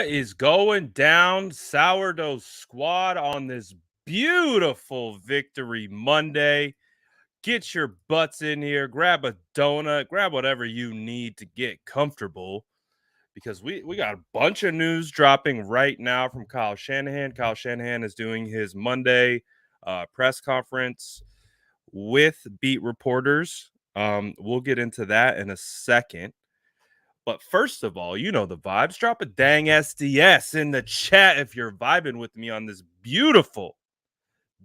What is going down, Sourdough Squad, on this beautiful Victory Monday? Get your butts in here, grab a donut, grab whatever you need to get comfortable because we got a bunch of news dropping right now from Kyle Shanahan. Kyle Shanahan is doing his Monday press conference with beat reporters. We'll get into that in a second. But first of all, you know the vibes. Drop a dang SDS in the chat if you're vibing with me on this beautiful,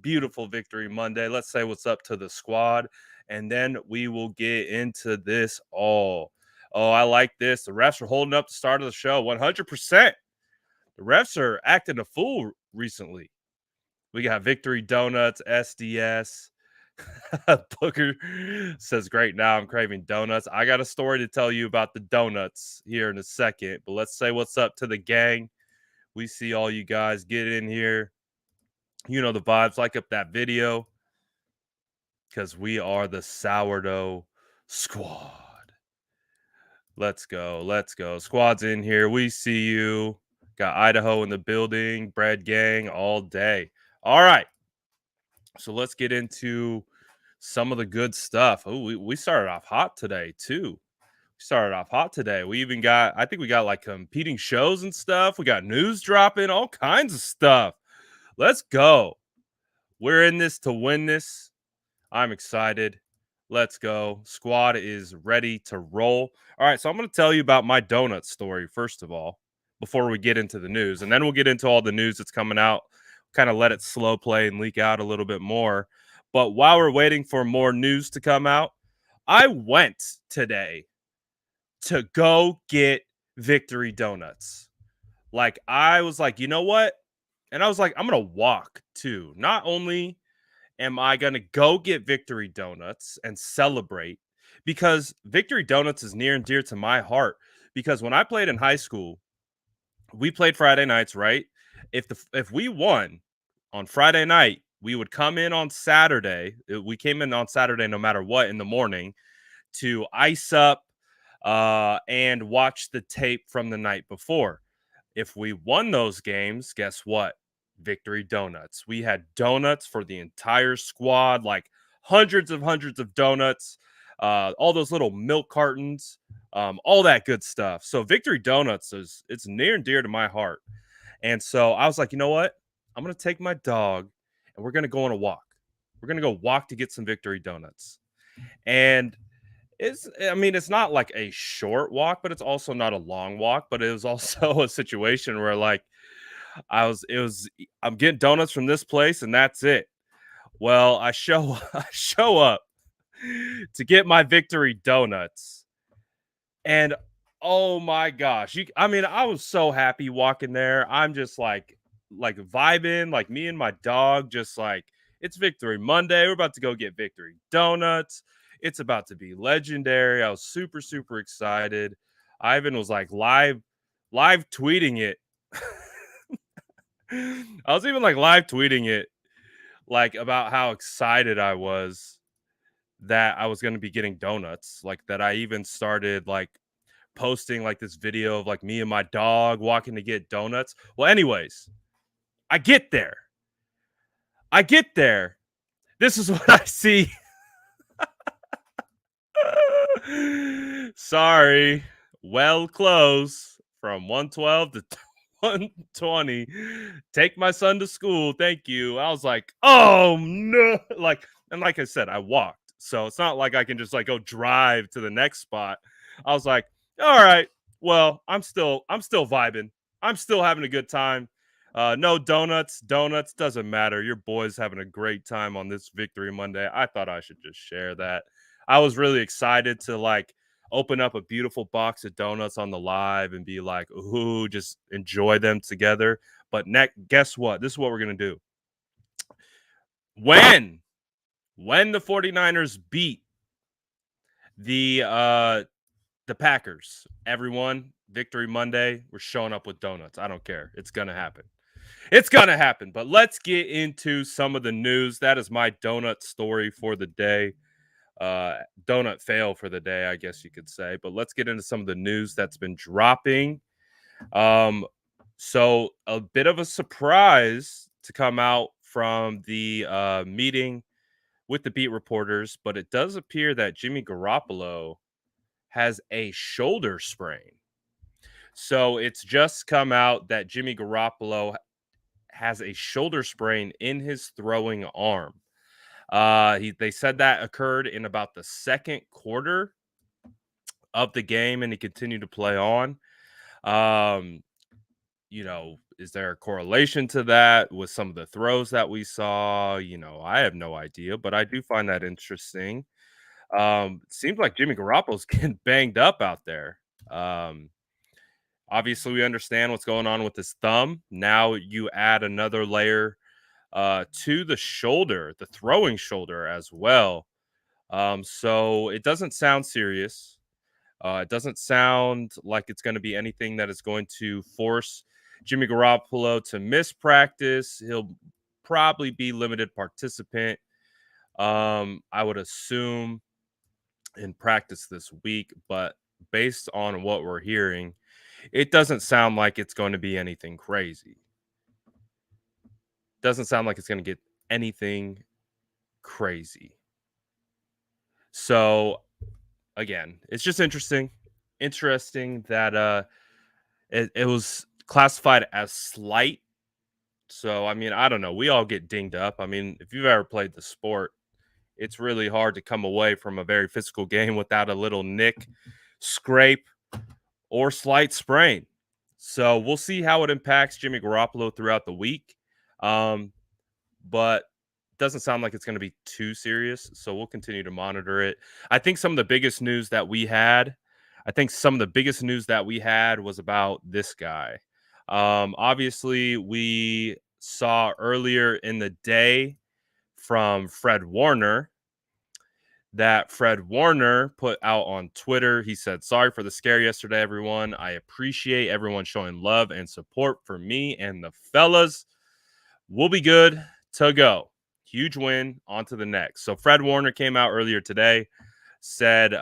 beautiful Victory Monday. Let's say what's up to the squad, and then we will get into this all. Oh, I like this. The refs are holding up the start of the show 100%. The refs are acting a fool recently. We got Victory Donuts, SDS. Booker says, great, now I'm craving donuts. I got a story to tell you about the donuts here in a second, but let's say what's up to the gang. We see all you guys get in here. You know the vibes. Like up that video because we are the Sourdough Squad. Let's go. Let's go. Squad's in here. We see you. Got Idaho in the building. Bread gang all day. All right. So let's get into some of the good stuff. Oh, we started off hot today, too. We even got, I think we got like competing shows and stuff. We got news dropping, all kinds of stuff. Let's go. We're in this to win this. I'm excited. Let's go. Squad is ready to roll. All right, so I'm going to tell you about my donut story, first of all, before we get into the news. And then we'll get into all the news that's coming out, kind of let it slow play and leak out a little bit more. But while we're waiting for more news to come out, I went today to go get Victory Donuts. Like, I was like, you know what? And I was like, I'm going to walk too. Not only am I going to go get Victory Donuts and celebrate, because Victory Donuts is near and dear to my heart. Because when I played in high school, we played Friday nights, right? If we won on Friday night, we would come in on Saturday. We came in on Saturday no matter what in the morning to ice up and watch the tape from the night before. If we won those games, guess what? Victory Donuts. We had donuts for the entire squad, like hundreds of donuts, all those little milk cartons, all that good stuff. So Victory Donuts it's near and dear to my heart. And so I was like, you know what? I'm going to take my dog and we're going to go on a walk. We're going to go walk to get some Victory Donuts. And it's not like a short walk, but it's also not a long walk. But it was also a situation where like I'm getting donuts from this place and that's it. Well, I show up to get my Victory Donuts. And oh my gosh, I was so happy walking there. I'm just like vibing, like me and my dog, just like it's Victory Monday. We're about to go get Victory Donuts. It's about to be legendary. I was super, super excited. Ivan was like live tweeting it. I was even like live tweeting it, like about how excited I was that I was going to be getting donuts. Like that I even started like posting like this video of like me and my dog walking to get donuts. Well, anyways, I get there. This is what I see. Sorry. Well, close from 112 to 120. Take my son to school. Thank you. I was like, oh no. Like I said, I walked. So it's not like I can just like go drive to the next spot. I was like, all right, well, I'm still vibing. I'm still having a good time. No donuts doesn't matter. Your boy's having a great time on this Victory Monday. I thought I should just share that. I was really excited to like open up a beautiful box of donuts on the live and be like, ooh, just enjoy them together. But guess what? This is what we're going to do. When the 49ers beat the Packers, everyone, Victory Monday, we're showing up with donuts. I don't care. It's going to happen. But let's get into some of the news. That is my donut story for the day. Donut fail for the day, I guess you could say. But let's get into some of the news that's been dropping. So a bit of a surprise to come out from the meeting with the beat reporters, but it does appear that Jimmy Garoppolo has a shoulder sprain. So it's just come out that Jimmy Garoppolo has a shoulder sprain in his throwing arm. They said that occurred in about the second quarter of the game, and he continued to play on. Um, is there a correlation to that with some of the throws that we saw? I have no idea, but I do find that interesting. Seems like Jimmy Garoppolo's getting banged up out there. Um, Obviously, we understand what's going on with his thumb. Now you add another layer to the shoulder, the throwing shoulder as well. So it doesn't sound serious. It doesn't sound like it's going to be anything that is going to force Jimmy Garoppolo to miss practice. He'll probably be limited participant. I would assume in practice this week, but based on what we're hearing, it doesn't sound like it's going to be anything crazy. Doesn't sound like it's going to get anything crazy. So again, it's just interesting. Interesting that it was classified as slight. So I mean, I don't know. We all get dinged up. I mean, if you've ever played the sport, it's really hard to come away from a very physical game without a little nick, scrape, or slight sprain. So we'll see how it impacts Jimmy Garoppolo throughout the week. But doesn't sound like it's going to be too serious. So we'll continue to monitor it. I think some of the biggest news that we had, was about this guy. Obviously, we saw earlier in the day from Fred Warner that Fred Warner put out on Twitter. He said, "Sorry for the scare yesterday, everyone. I appreciate everyone showing love and support for me and the fellas. We'll be good to go. Huge win. On to the next." So Fred Warner came out earlier today, said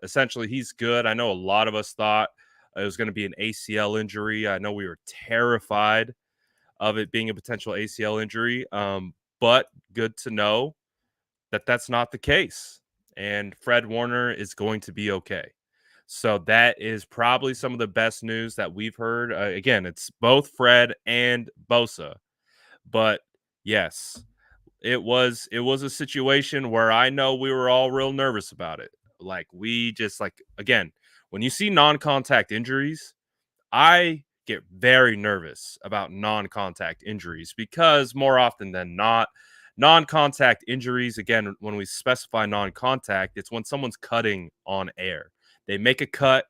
essentially he's good. I know a lot of us thought it was going to be an ACL injury. I know we were terrified of it being a potential ACL injury, but good to know that that's not the case. And Fred Warner is going to be okay. So that is probably some of the best news that we've heard. Again, it's both Fred and Bosa, but yes, it was a situation where I know we were all real nervous about it. Like we just like again, when you see non-contact injuries, I get very nervous about non-contact injuries because more often than not, non-contact injuries, again, when we specify non-contact, it's when someone's cutting on air. They make a cut,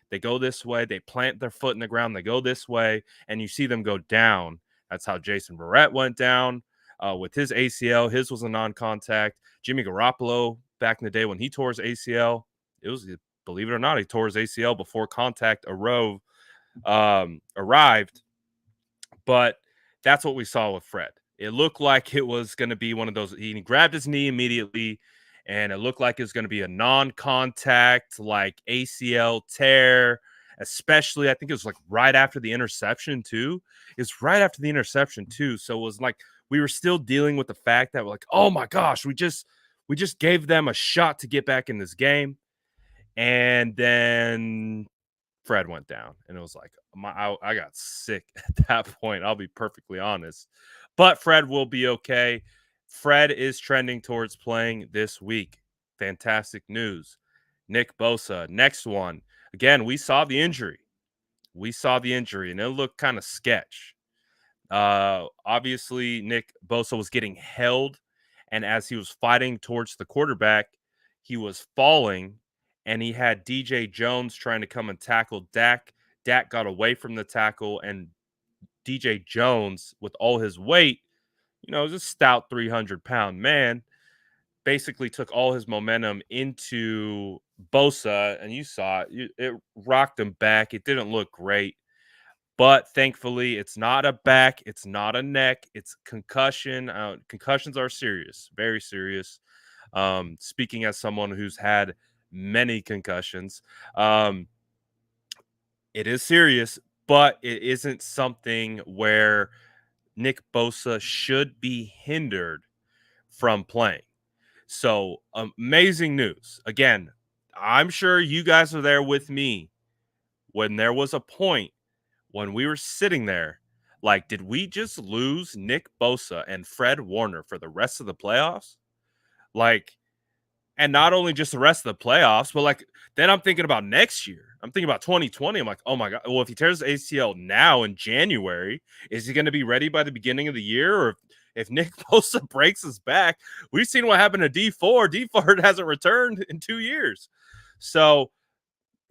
they go this way, they plant their foot in the ground, they go this way, and you see them go down. That's how Jason Verrett went down with his ACL. His was a non-contact. Jimmy Garoppolo, back in the day when he tore his ACL, it was, believe it or not, he tore his ACL before contact arrived. But that's what we saw with Fred. It looked like it was going to be one of those. He grabbed his knee immediately, and it looked like it was going to be a non-contact, like ACL tear. Especially, I think it was like right after the interception too. It's right after the interception too. So it was like we were still dealing with the fact that we're like, oh my gosh, we just gave them a shot to get back in this game, and then Fred went down, and it was like I got sick at that point. I'll be perfectly honest, but Fred will be okay. Fred is trending towards playing this week. Fantastic news. Nick Bosa, next one. Again, we saw the injury. And it looked kind of sketch. Obviously, Nick Bosa was getting held, and as he was fighting towards the quarterback, he was falling, and he had DJ Jones trying to come and tackle Dak. Dak got away from the tackle, and DJ Jones, with all his weight, just stout 300-pound man, basically took all his momentum into Bosa, and you saw it. It rocked him back. It didn't look great. But thankfully, it's not a back, it's not a neck, it's concussion. Concussions are serious, very serious. Speaking as someone who's had many concussions, it is serious, but it isn't something where Nick Bosa should be hindered from playing. So amazing news. Again, I'm sure you guys are there with me when there was a point when we were sitting there like, did we just lose Nick Bosa and Fred Warner for the rest of the playoffs? Like, and not only just the rest of the playoffs, but like then I'm thinking about next year. I'm thinking about 2020. I'm like, oh my God. Well, if he tears the ACL now in January, is he going to be ready by the beginning of the year? Or if Nick Bosa breaks his back, we've seen what happened to D4. D4 hasn't returned in 2 years. So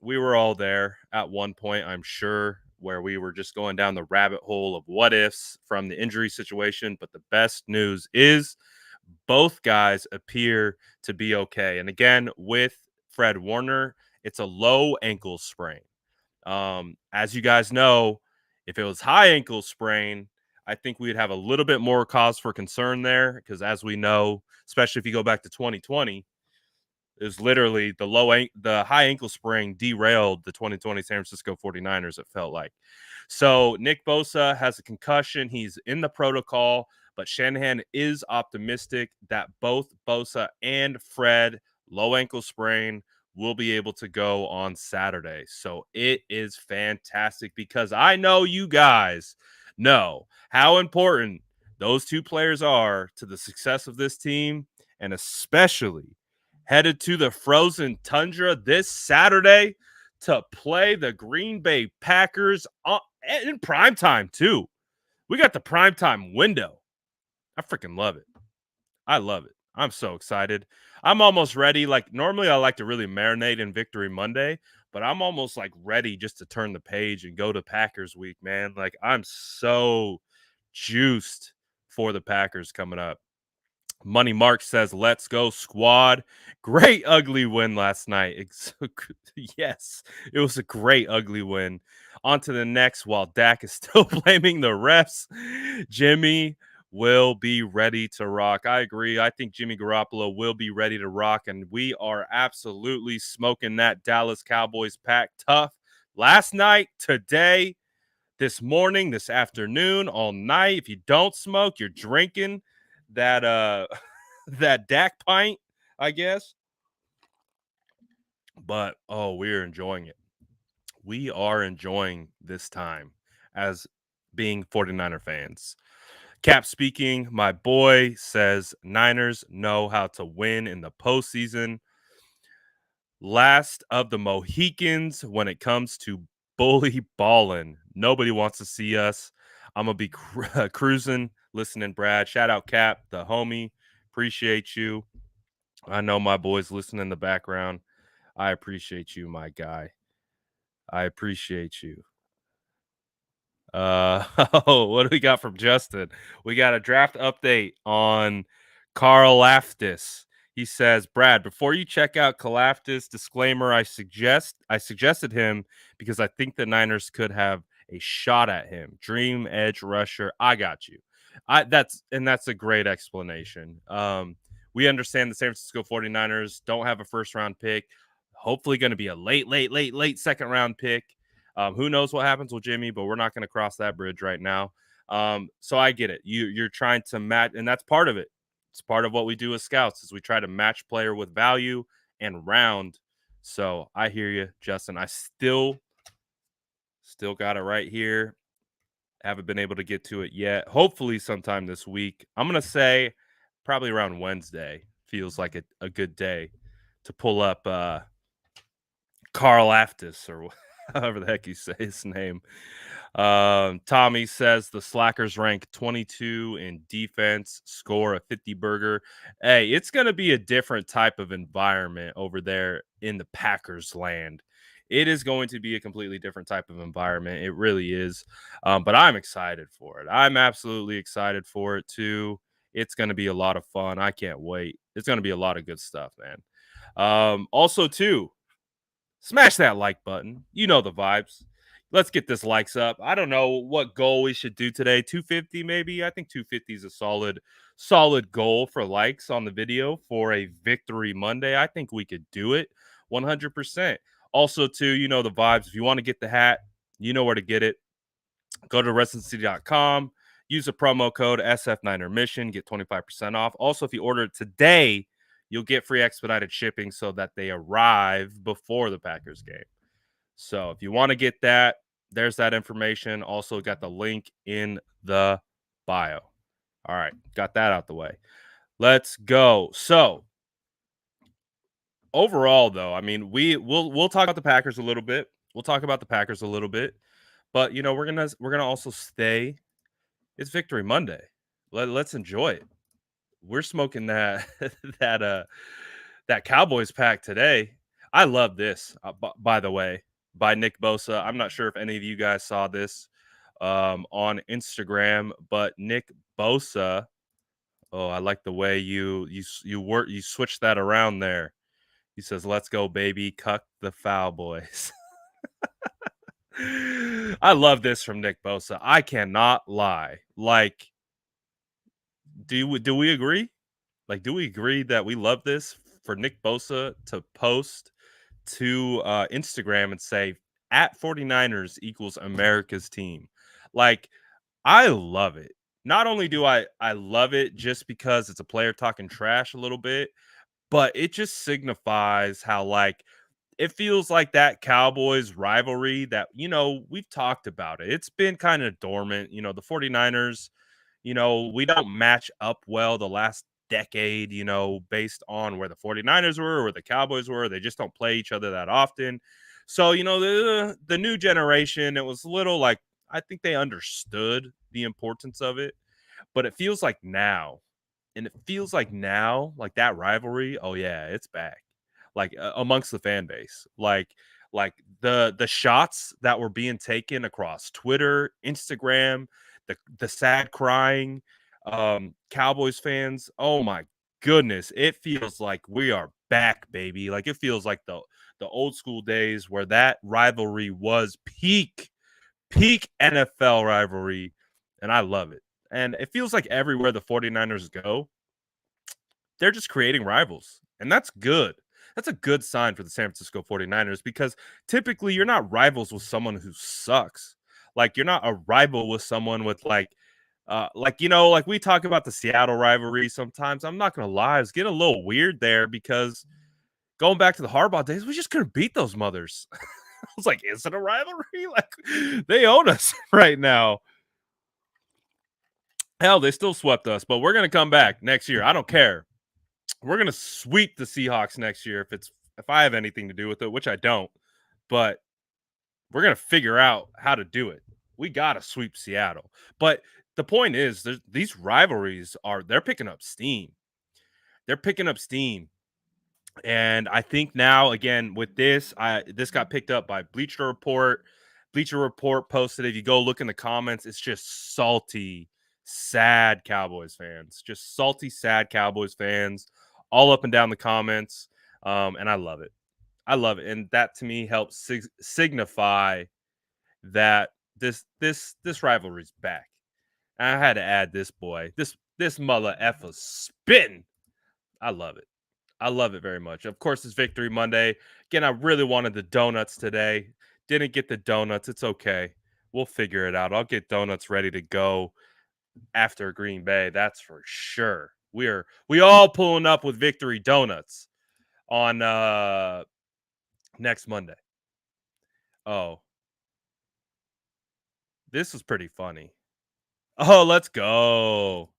we were all there at one point, I'm sure, where we were just going down the rabbit hole of what ifs from the injury situation. But the best news is both guys appear to be okay. And again, with Fred Warner, it's a low ankle sprain. As you guys know, if it was high ankle sprain, I think we'd have a little bit more cause for concern there because, as we know, especially if you go back to 2020, is literally the high ankle sprain derailed the 2020 San Francisco 49ers, it felt like. So Nick Bosa has a concussion. He's in the protocol, but Shanahan is optimistic that both Bosa and Fred, low ankle sprain, will be able to go on Saturday. So it is fantastic because I know you guys know how important those two players are to the success of this team, and especially headed to the frozen tundra this Saturday to play the Green Bay Packers in primetime, too. We got the primetime window. I freaking love it. I love it. I'm so excited. I'm almost ready. Like, normally I like to really marinate in Victory Monday, but I'm almost like ready just to turn the page and go to Packers week, man. Like, I'm so juiced for the Packers coming up. Money Mark says, let's go squad. Great ugly win last night. Yes, it was a great ugly win. On to the next while Dak is still blaming the refs. Jimmy will be ready to rock. I agree. I think Jimmy Garoppolo will be ready to rock, and we are absolutely smoking that Dallas Cowboys pack tough. Last night, today, this morning, this afternoon, all night. If you don't smoke, you're drinking that that Dak pint, I guess. But we're enjoying it. We are enjoying this time as being 49er fans. Cap speaking, my boy says Niners know how to win in the postseason. Last of the Mohicans when it comes to bully balling. Nobody wants to see us. I'm going to be cruising, listening, Brad. Shout out Cap, the homie. Appreciate you. I know my boys listen in the background. I appreciate you, my guy. I appreciate you. What do we got from Justin? We got a draft update on Carl Laftis. He says, Brad, before you check out Kalaftis, disclaimer, I suggested him because I think the Niners could have a shot at him. Dream edge rusher. I got you. That's a great explanation. We understand the San Francisco 49ers don't have a first round pick. Hopefully going to be a late second round pick. Who knows what happens with Jimmy, but we're not going to cross that bridge right now. So I get it. You're trying to match, and that's part of it. It's part of what we do as scouts is we try to match player with value and round. So I hear you, Justin. I still got it right here. Haven't been able to get to it yet. Hopefully sometime this week. I'm going to say probably around Wednesday feels like a good day to pull up Carl Aftis or however the heck you say his name. Tommy says the Slackers rank 22 in defense, score a 50 burger. Hey, it's going to be a different type of environment over there in the Packers land. It is going to be a completely different type of environment. It really is. But I'm excited for it. I'm absolutely excited for it too. It's going to be a lot of fun. I can't wait. It's going to be a lot of good stuff, man. Also, too, smash that like button. You know the vibes. Let's get this likes up. I don't know what goal we should do today. 250 maybe. I think 250 is a solid goal for likes on the video for a Victory Monday. I think we could do it 100%. Also, too, you know the vibes. If you want to get the hat, you know where to get it. Go to residency.com, use the promo code SF9ermission, get 25% off. Also, if you order it today, you'll get free expedited shipping so that they arrive before the Packers game. So if you want to get that, there's that information. Also got the link in the bio. All right, got that out the way. Let's go. So overall, though, I mean, we'll talk about the Packers a little bit. We'll talk about the Packers a little bit, but we're gonna also stay. It's Victory Monday. Let's enjoy it. We're smoking that that that Cowboys pack today. I love this. By the way, by Nick Bosa. I'm not sure if any of you guys saw this on Instagram, but Nick Bosa. Oh, I like the way you switch that around there. He says, "Let's go, baby, cuck the foul boys." I love this from Nick Bosa. I cannot lie. Like, do we agree? Like, do we agree that we love this for Nick Bosa to post to Instagram and say at 49ers equals America's team? Like, I love it. Not only do I love it just because it's a player talking trash a little bit, but it just signifies how, like, it feels like that Cowboys rivalry that, we've talked about it. It's been kind of dormant. The 49ers, we don't match up well the last decade, based on where the 49ers were or where the Cowboys were. They just don't play each other that often. So, the new generation, it was a little like, I think they understood the importance of it, but it feels like now, and it feels like now, like that rivalry, oh yeah, it's back. Like amongst the fan base. Like the shots that were being taken across Twitter, Instagram, the sad crying Cowboys fans. Oh my goodness, it feels like we are back, baby. Like it feels like the old school days where that rivalry was peak NFL rivalry, and I love it. And it feels like everywhere the 49ers go, they're just creating rivals. And that's good. That's a good sign for the San Francisco 49ers because typically you're not rivals with someone who sucks. Like you're not a rival with someone with like we talk about the Seattle rivalry sometimes. I'm not gonna lie, it's getting a little weird there because going back to the Harbaugh days, we just couldn't beat those mothers. I was like, is it a rivalry? Like they own us right now. Hell, they still swept us, but we're gonna come back next year. I don't care. We're gonna sweep the Seahawks next year if I have anything to do with it, which I don't. But we're gonna figure out how to do it. We gotta sweep Seattle. But the point is, these rivalries they're picking up steam. They're picking up steam. And I think now, again, with this got picked up by Bleacher Report. Bleacher Report posted, if you go look in the comments, it's just salty, sad Cowboys fans. Just salty, sad Cowboys fans all up and down the comments. And I love it. I love it. And that to me helps signify that this rivalry's back. And I had to add this boy. This mother effer spitting. I love it. I love it very much. Of course, it's Victory Monday. Again, I really wanted the donuts today. Didn't get the donuts. It's okay. We'll figure it out. I'll get donuts ready to go after Green Bay. That's for sure. We all pulling up with Victory Donuts on next Monday. Oh, this was pretty funny. Oh, let's go.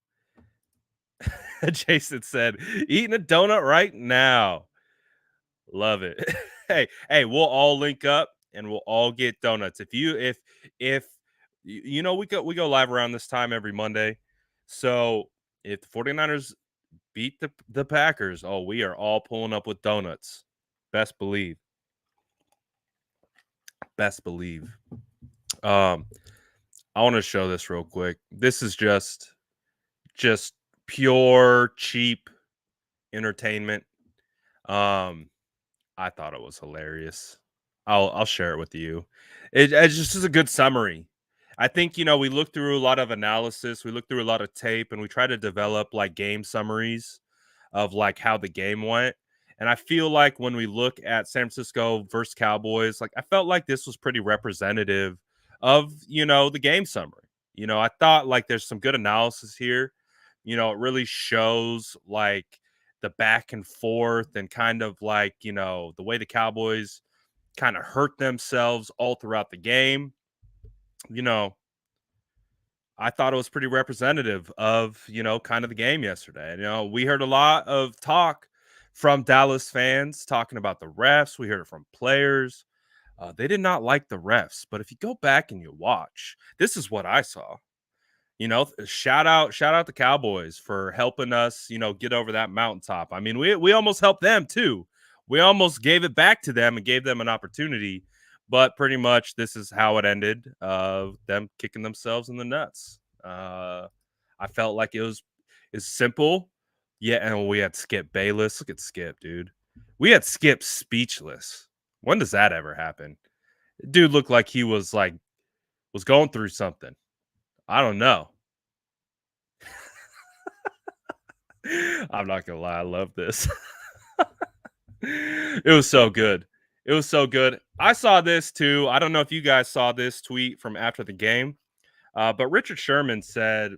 Jason said, eating a donut right now. Love it. Hey, we'll all link up and we'll all get donuts. If we go live around this time every Monday. So if the 49ers beat the Packers, oh, we are all pulling up with donuts. Best believe. Best believe. I want to show this real quick. This is just pure cheap entertainment. I thought it was hilarious. I'll share it with you. It's just a good summary. I think we look through a lot of analysis, we look through a lot of tape, and we try to develop like game summaries of like how the game went. And I feel like when we look at San Francisco versus Cowboys, like I felt like this was pretty representative of, the game summary. I thought like there's some good analysis here. It really shows like the back and forth and kind of like, the way the Cowboys kind of hurt themselves all throughout the game. You know, I thought it was pretty representative of, kind of the game yesterday. We heard a lot of talk from Dallas fans talking about the refs. We heard it from players. They did not like the refs, but if you go back and you watch, this is what I saw. Shout out the Cowboys for helping us, get over that mountaintop. I mean, we almost helped them too. We almost gave it back to them and gave them an opportunity, but pretty much this is how it ended. Them kicking themselves in the nuts. I felt like is simple. Yeah, and we had Skip Bayless. Look at Skip, dude. We had Skip speechless. When does that ever happen? Dude looked like he was going through something. I don't know. I'm not gonna lie, I love this. It was so good. It was so good. I saw this too. I don't know if you guys saw this tweet from after the game, but Richard Sherman said,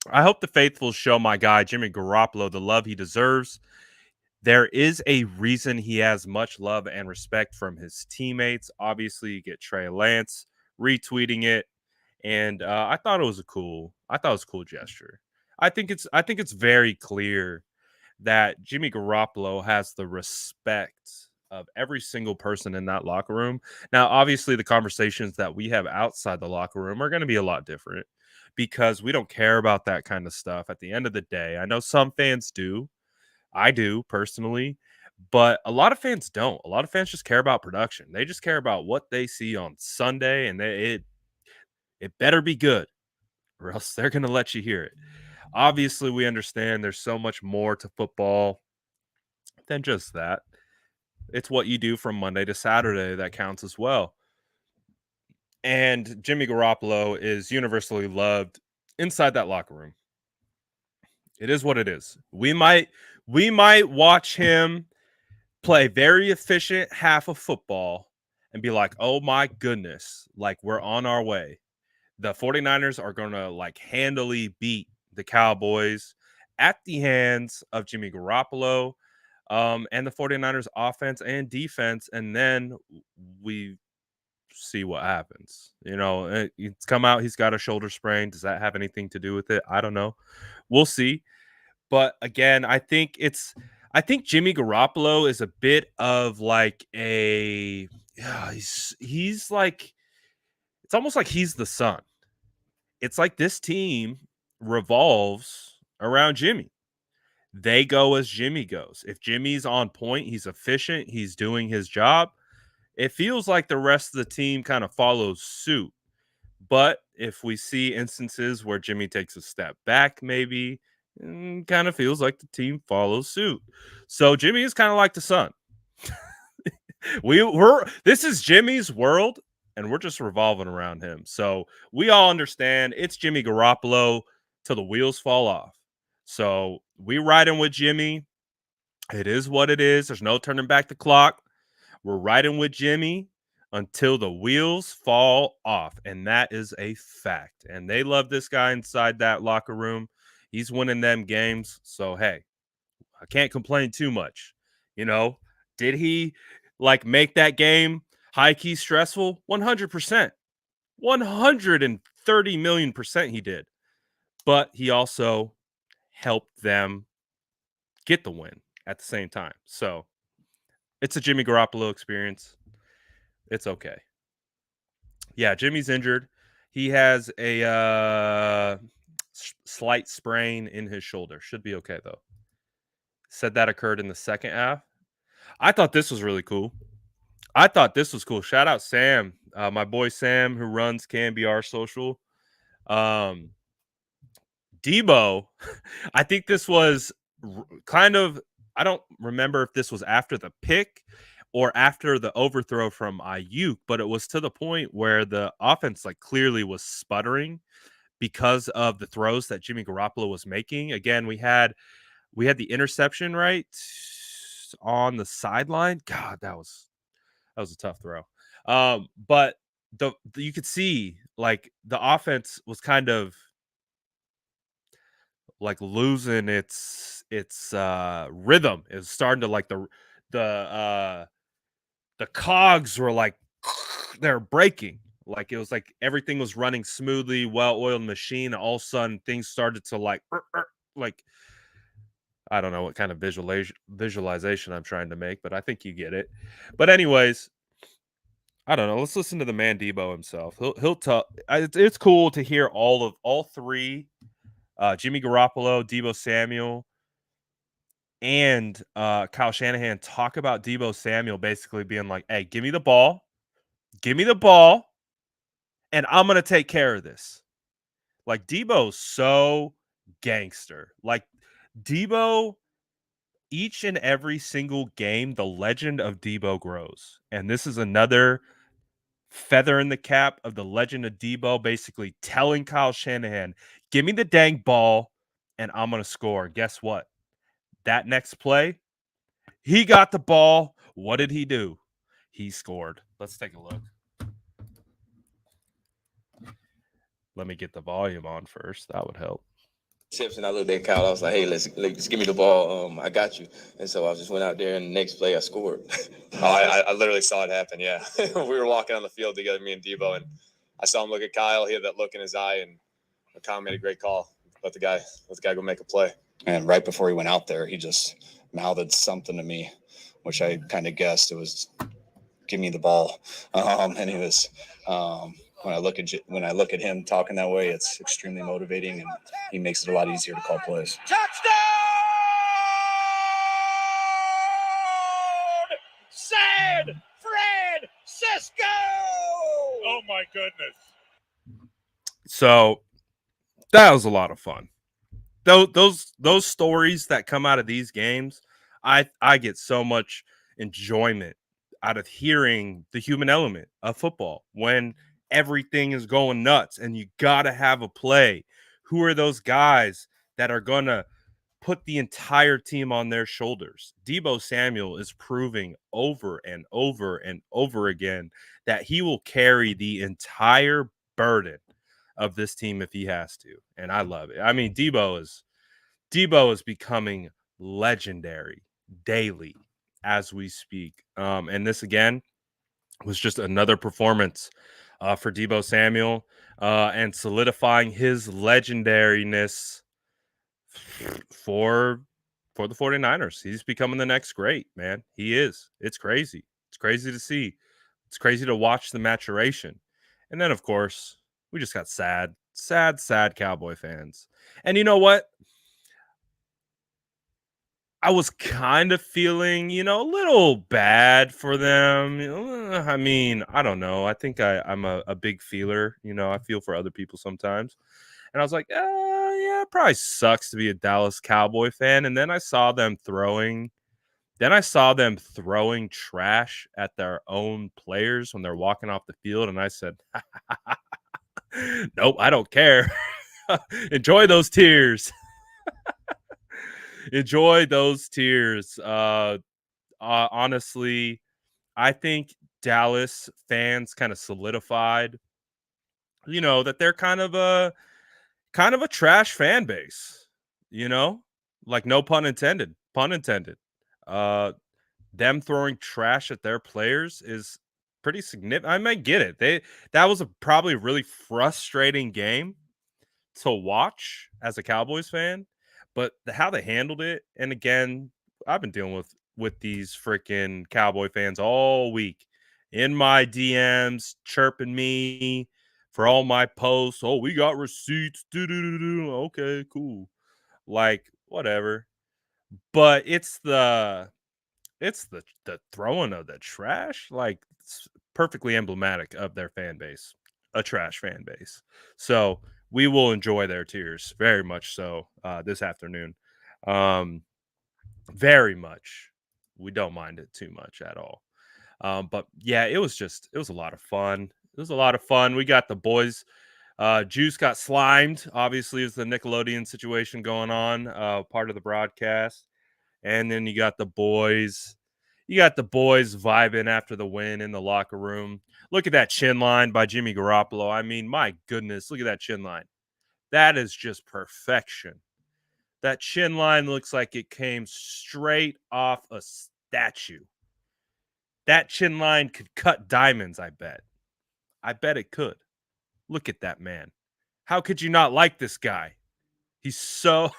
"I hope the faithful show my guy Jimmy Garoppolo the love he deserves. There is a reason he has much love and respect from his teammates. Obviously, you get Trey Lance retweeting it, and I thought it was a cool gesture. I think it's very clear that Jimmy Garoppolo has the respect of every single person in that locker room. Now, obviously, the conversations that we have outside the locker room are going to be a lot different because we don't care about that kind of stuff at the end of the day. I know some fans do. I do personally, but a lot of fans don't. A lot of fans just care about production. They just care about what they see on Sunday, and it better be good, or else they're going to let you hear it. Obviously, we understand there's so much more to football than just that. It's what you do from Monday to Saturday that counts as well. And Jimmy Garoppolo is universally loved inside that locker room. It is what it is. We might watch him play very efficient half of football and be like, "Oh my goodness, like we're on our way." The 49ers are going to like handily beat the Cowboys at the hands of Jimmy Garoppolo, and the 49ers offense and defense. And then we see what happens. It's come out, he's got a shoulder sprain. Does that have anything to do with it? I don't know. We'll see. But again, I think Jimmy Garoppolo is a bit of like a yeah, he's like it's almost like he's the sun. It's like this team revolves around Jimmy. They go as Jimmy goes. If Jimmy's on point, he's efficient, he's doing his job. It feels like the rest of the team kind of follows suit. But if we see instances where Jimmy takes a step back, maybe kind of feels like the team follows suit. So Jimmy is kind of like the sun. We're this is Jimmy's world, and we're just revolving around him. So we all understand it's Jimmy Garoppolo till the wheels fall off. So we riding with Jimmy. It is what it is. There's no turning back the clock. We're riding with Jimmy until the wheels fall off, and that is a fact. And they love this guy inside that locker room. He's winning them games. So hey, I can't complain too much. You know, did he like make that game high key stressful? 100%. 130 million% he did. But he also helped them get the win at the same time. So it's a Jimmy Garoppolo experience. It's okay. Yeah, Jimmy's injured. He has a slight sprain in his shoulder. Should be okay though. Said that occurred in the second half. I thought this was really cool. Shout out Sam, my boy Sam, who runs CanBR Social. Debo, I think this was kind of. I don't remember if this was after the pick or after the overthrow from Ayuk, but it was to the point where the offense like clearly was sputtering because of the throws that Jimmy Garoppolo was making. Again, we had the interception right on the sideline. God, that was a tough throw. But you could see like the offense was kind of like losing its rhythm. It was starting to like the cogs were like they're breaking. Like it was like everything was running smoothly, well-oiled machine. All of a sudden, things started to like I don't know what kind of visualization I'm trying to make, but I think you get it. But anyways, I don't know. Let's listen to the man Debo himself. He'll tell. It's cool to hear all three, Jimmy Garoppolo, Debo Samuel, and Kyle Shanahan talk about Debo Samuel basically being like, "Hey, give me the ball, and I'm gonna take care of this." Like Debo's so gangster. Like Debo, each and every single game, the legend of Debo grows, and this is another feather in the cap of the legend of Debo, basically telling Kyle Shanahan, "Give me the dang ball, and I'm gonna score." And guess what? That next play, he got the ball. What did he do? He scored. Let's take a look. Let me get the volume on first. That would help. Tips, and I looked at Kyle. I was like, "Hey, let's give me the ball. I got you." And so I just went out there, and the next play I scored. I literally saw it happen. Yeah, we were walking on the field together, me and Debo, and I saw him look at Kyle. He had that look in his eye, and Kyle made a great call. Let the guy go make a play. And right before he went out there, he just mouthed something to me, which I kind of guessed it was, "Give me the ball." And he was. When I look at him talking that way, it's extremely motivating, and he makes it a lot easier to call plays. Touchdown! San Francisco! Oh my goodness. So that was a lot of fun. Those stories that come out of these games, I get so much enjoyment out of hearing the human element of football when everything is going nuts and you gotta have a play. Who are those guys that are gonna put the entire team on their shoulders? Debo Samuel is proving over and over and over again that he will carry the entire burden of this team if he has to. And I love it. I mean, Debo is becoming legendary daily as we speak. And this again was just another performance for Debo Samuel and solidifying his legendariness for the 49ers. He's becoming the next great, man. He is. It's crazy. It's crazy to see. It's crazy to watch the maturation. And then, of course, we just got sad Cowboy fans. And you know what? I was kind of feeling, a little bad for them. I mean, I don't know. I think I'm a big feeler. I feel for other people sometimes. And I was like, yeah, it probably sucks to be a Dallas Cowboy fan. And then I saw them throwing trash at their own players when they're walking off the field. And I said, nope, I don't care. Enjoy those tears. Enjoy those tears. Honestly, I think Dallas fans kind of solidified, that they're kind of a trash fan base, like no pun intended, them throwing trash at their players is pretty significant. I might get it. That was probably a really frustrating game to watch as a Cowboys fan, but how they handled it, and again, I've been dealing with these freaking Cowboy fans all week in my DMs, chirping me for all my posts. Oh, we got receipts. Okay, cool. Like whatever. But it's the throwing of the trash, like it's perfectly emblematic of their fan base, a trash fan base. So we will enjoy their tears very much so this afternoon. Very much. We don't mind it too much at all. But yeah, it was a lot of fun. It was a lot of fun. We got the boys. Juice got slimed. Obviously, it's the Nickelodeon situation going on, part of the broadcast. And then you got the boys. You got the boys vibing after the win in the locker room. Look at that chin line by Jimmy Garoppolo. I mean, my goodness, look at that chin line. That is just perfection. That chin line looks like it came straight off a statue. That chin line could cut diamonds, I bet. I bet it could. Look at that man. How could you not like this guy? He's so...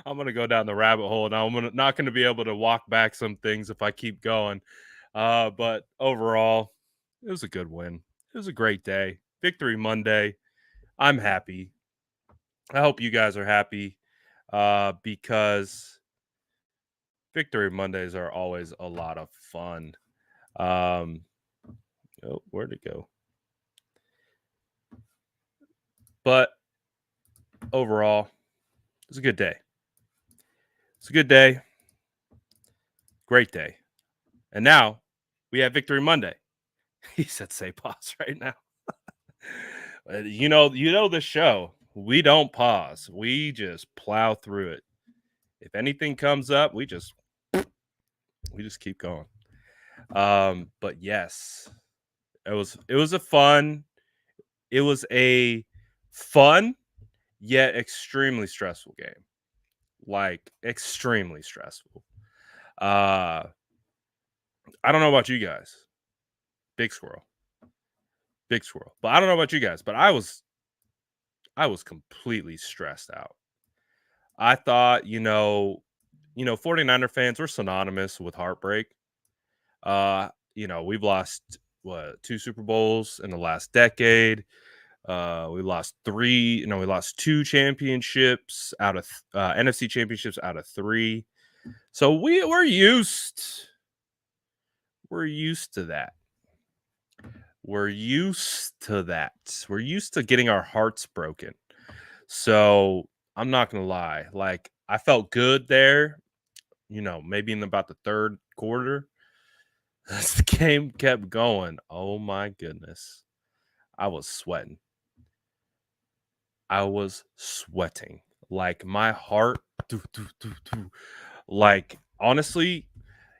I'm going to go down the rabbit hole, and I'm not going to be able to walk back some things if I keep going. But overall, it was a good win. It was a great day. Victory Monday. I'm happy. I hope you guys are happy because Victory Mondays are always a lot of fun. Where'd it go? But overall, it was a good day. It's a good day. Great day. And now we have Victory Monday. He said, say pause right now. you know the show. We don't pause. We just plow through it. If anything comes up, we just keep going. But yes, it was a fun yet extremely stressful game. Like extremely stressful. I don't know about you guys. Big squirrel. But I don't know about you guys, but I was completely stressed out. I thought, 49er fans were synonymous with heartbreak. We've lost 2 Super Bowls in the last decade. We lost 2 championships out of NFC championships out of 3. So we're used to that. We're used to getting our hearts broken. So I'm not going to lie. Like, I felt good there, maybe in about the third quarter. As the game kept going, oh my goodness. I was sweating. Like, my heart, like, honestly,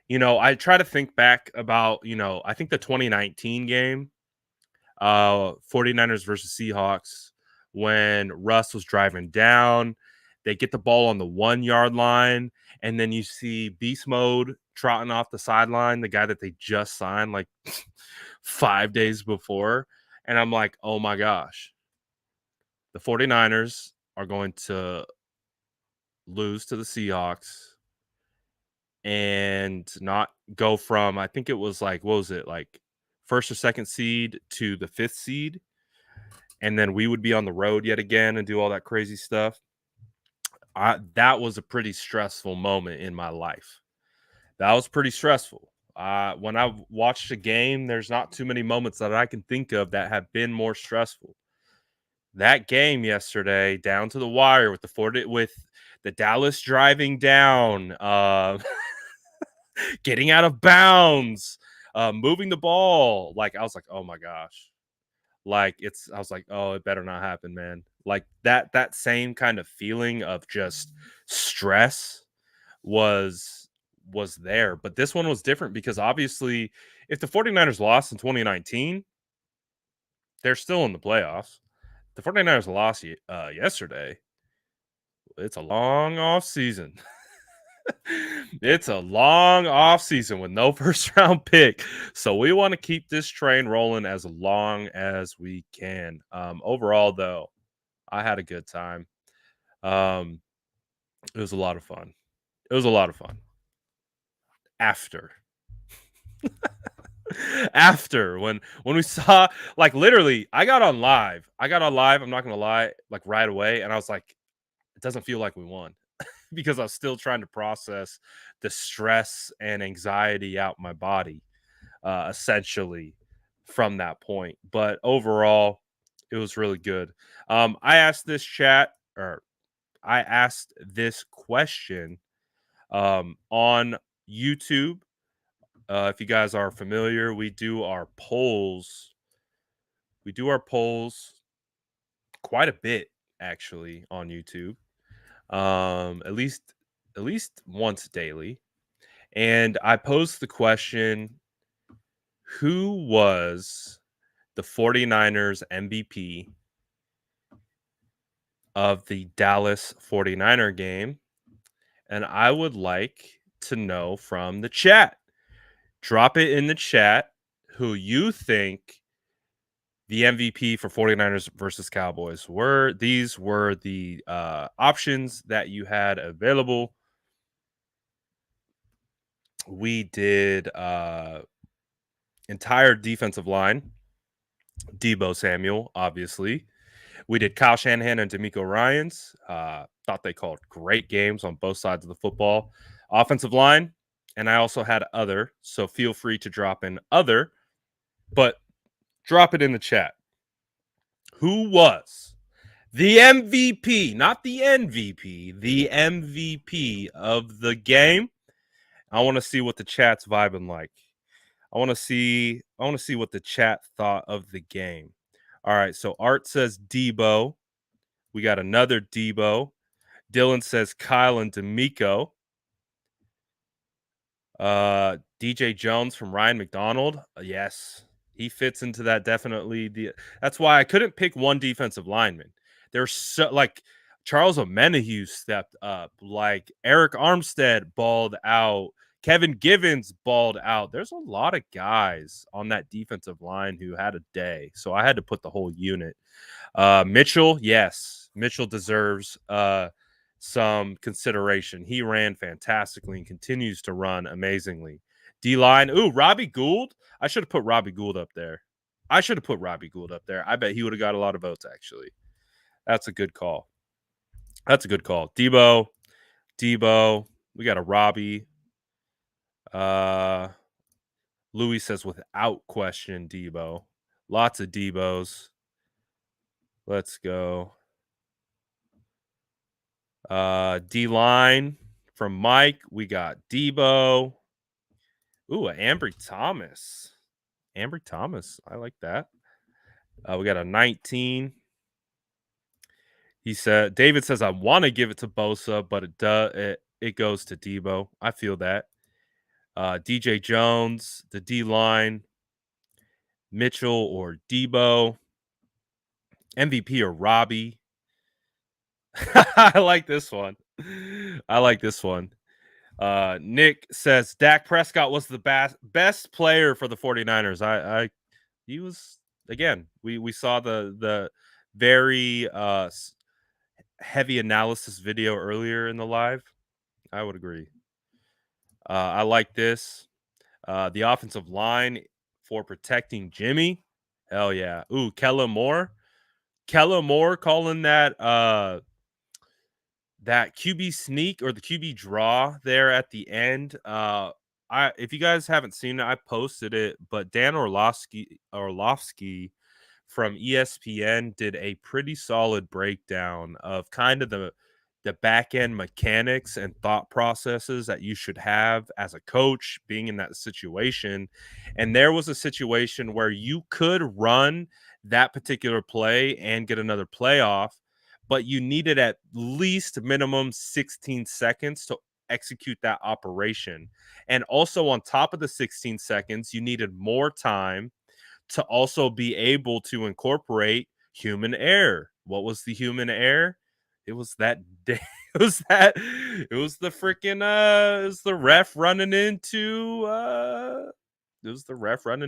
I try to think back about, I think the 2019 game, 49ers versus Seahawks, when Russ was driving down, they get the ball on the 1-yard line, and then you see Beast Mode trotting off the sideline, the guy that they just signed like 5 days before. And I'm like, oh my gosh, the 49ers are going to lose to the Seahawks and not go from, I think it was like, what was it, like first or second seed to the 5th seed. And then we would be on the road yet again and do all that crazy stuff. That was a pretty stressful moment in my life. That was pretty stressful. When I watched a game, there's not too many moments that I can think of that have been more stressful. That game yesterday, down to the wire with the Dallas driving down, getting out of bounds, moving the ball. Like, I was like, oh my gosh. Like, I was like, oh, it better not happen, man. Like, that same kind of feeling of just stress was there. But this one was different because obviously if the 49ers lost in 2019, they're still in the playoffs. The 49ers lost yesterday. It's a long off season. It's a long off season with no first round pick. So we want to keep this train rolling as long as we can. Overall, though, I had a good time. It was a lot of fun. After when we saw, like, literally, I got on live. I'm not gonna lie, like right away, and I was like, it doesn't feel like we won. Because I was still trying to process the stress and anxiety out my body, essentially from that point. But overall, it was really good. I asked this question on YouTube. If you guys are familiar, we do our polls. Quite a bit, actually, on YouTube. At least once daily. And I posed the question, who was the 49ers MVP of the Dallas 49er game? And I would like to know from the chat. Drop it in the chat who you think the MVP for 49ers versus Cowboys were. These were the options that you had available. We did entire defensive line, Deebo Samuel, obviously. We did Kyle Shanahan and D'Amico Ryans. Thought they called great games on both sides of the football. Offensive line, and I also had other, so feel free to drop in other, but drop it in the chat. Who was the MVP, not the MVP, the MVP of the game? I want to see what the chat's vibing like. I want to see what the chat thought of the game. All right, so Art says Deebo. We got another Deebo. Dylan says Kyle and D'Amico. DJ Jones from Ryan McDonald. Yes, he fits into that definitely. That's why I couldn't pick one defensive lineman. There's so like Charles Omenihu stepped up, like Eric Armstead balled out, Kevin Givens balled out. There's a lot of guys on that defensive line who had a day, so I had to put the whole unit. Mitchell, yes, Mitchell deserves some consideration. He ran fantastically and continues to run amazingly. D-line, ooh, Robbie Gould. I should have put Robbie Gould up there. I bet he would have got a lot of votes, actually. That's a good call. Deebo. We got a Robbie. Louis says without question Deebo. Lots of Deebos. Let's go. D-line from Mike. We got Deebo. Ooh, Ambry Thomas. I like that. We got a 19. He said, David says, I want to give it to Bosa, but it goes to Deebo. I feel that. DJ Jones, the D-line. Mitchell or Deebo. MVP or Robbie. I like this one. Nick says Dak Prescott was the best player for the 49ers. He was, again, we saw the very heavy analysis video earlier in the live. I would agree. I like this. The offensive line for protecting Jimmy. Hell yeah. Ooh, Kellen Moore calling that that QB sneak or the QB draw there at the end. If you guys haven't seen it, I posted it, but Dan Orlovsky from ESPN did a pretty solid breakdown of kind of the back end mechanics and thought processes that you should have as a coach being in that situation. And there was a situation where you could run that particular play and get another playoff, but you needed at least minimum 16 seconds to execute that operation. And also on top of the 16 seconds, you needed more time to also be able to incorporate human error. What was the human error? It was that day. It was the freaking it was the ref running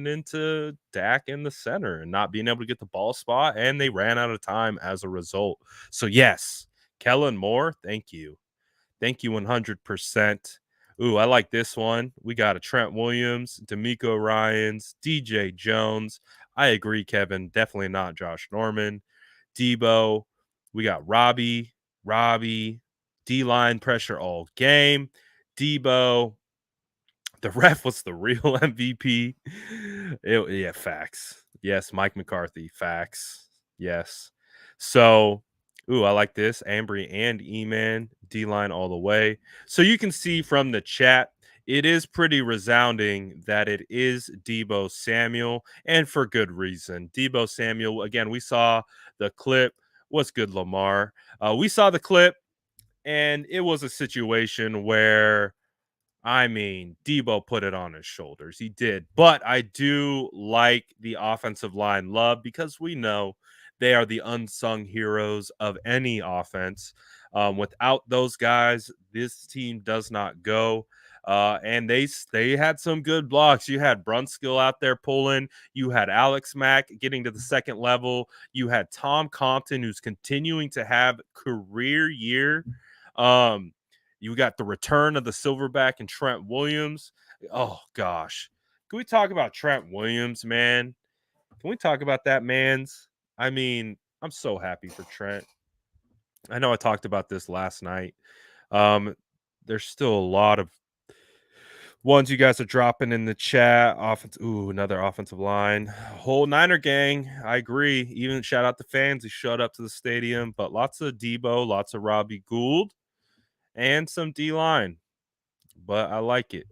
into Dak in the center and not being able to get the ball spot, and they ran out of time as a result. So yes, Kellen Moore, thank you 100%. Ooh, I like this one. We got a Trent Williams, D'Amico Ryans, DJ Jones. I agree, Kevin. Definitely not Josh Norman. Deebo. We got Robbie, D-line pressure all game. Deebo. The ref was the real MVP. Yeah, facts. Yes, Mike McCarthy. Facts. Yes. So, ooh, I like this. Ambry and E-Man. D-line all the way. So you can see from the chat, it is pretty resounding that it is Deebo Samuel, and for good reason. Deebo Samuel, again, we saw the clip. What's good, Lamar? We saw the clip, and it was a situation where I mean, Debo put it on his shoulders. He did. But I do like the offensive line love because we know they are the unsung heroes of any offense. Without those guys, this team does not go. And they had some good blocks. You had Brunskill out there pulling. You had Alex Mack getting to the second level. You had Tom Compton, who's continuing to have career year. You got the return of the Silverback and Trent Williams. Oh gosh, can we talk about Trent Williams, man? Can we talk about that man's? I mean, I'm so happy for Trent. I know I talked about this last night. There's still a lot of ones you guys are dropping in the chat. Another offensive line. Whole Niner gang. I agree. Even shout out the fans who showed up to the stadium. But lots of Debo, lots of Robbie Gould, and some D-line. But I like it.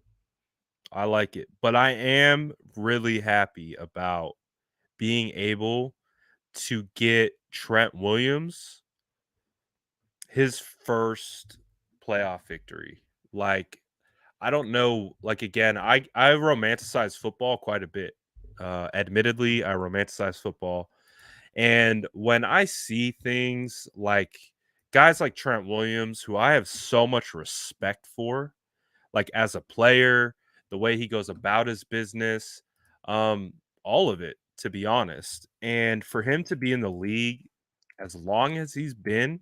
But I am really happy about being able to get Trent Williams his first playoff victory. Like, I don't know. Like, again, I romanticize football quite a bit. Admittedly, I romanticize football. And when I see things like guys like Trent Williams, who I have so much respect for, like as a player, the way he goes about his business, all of it, to be honest. And for him to be in the league as long as he's been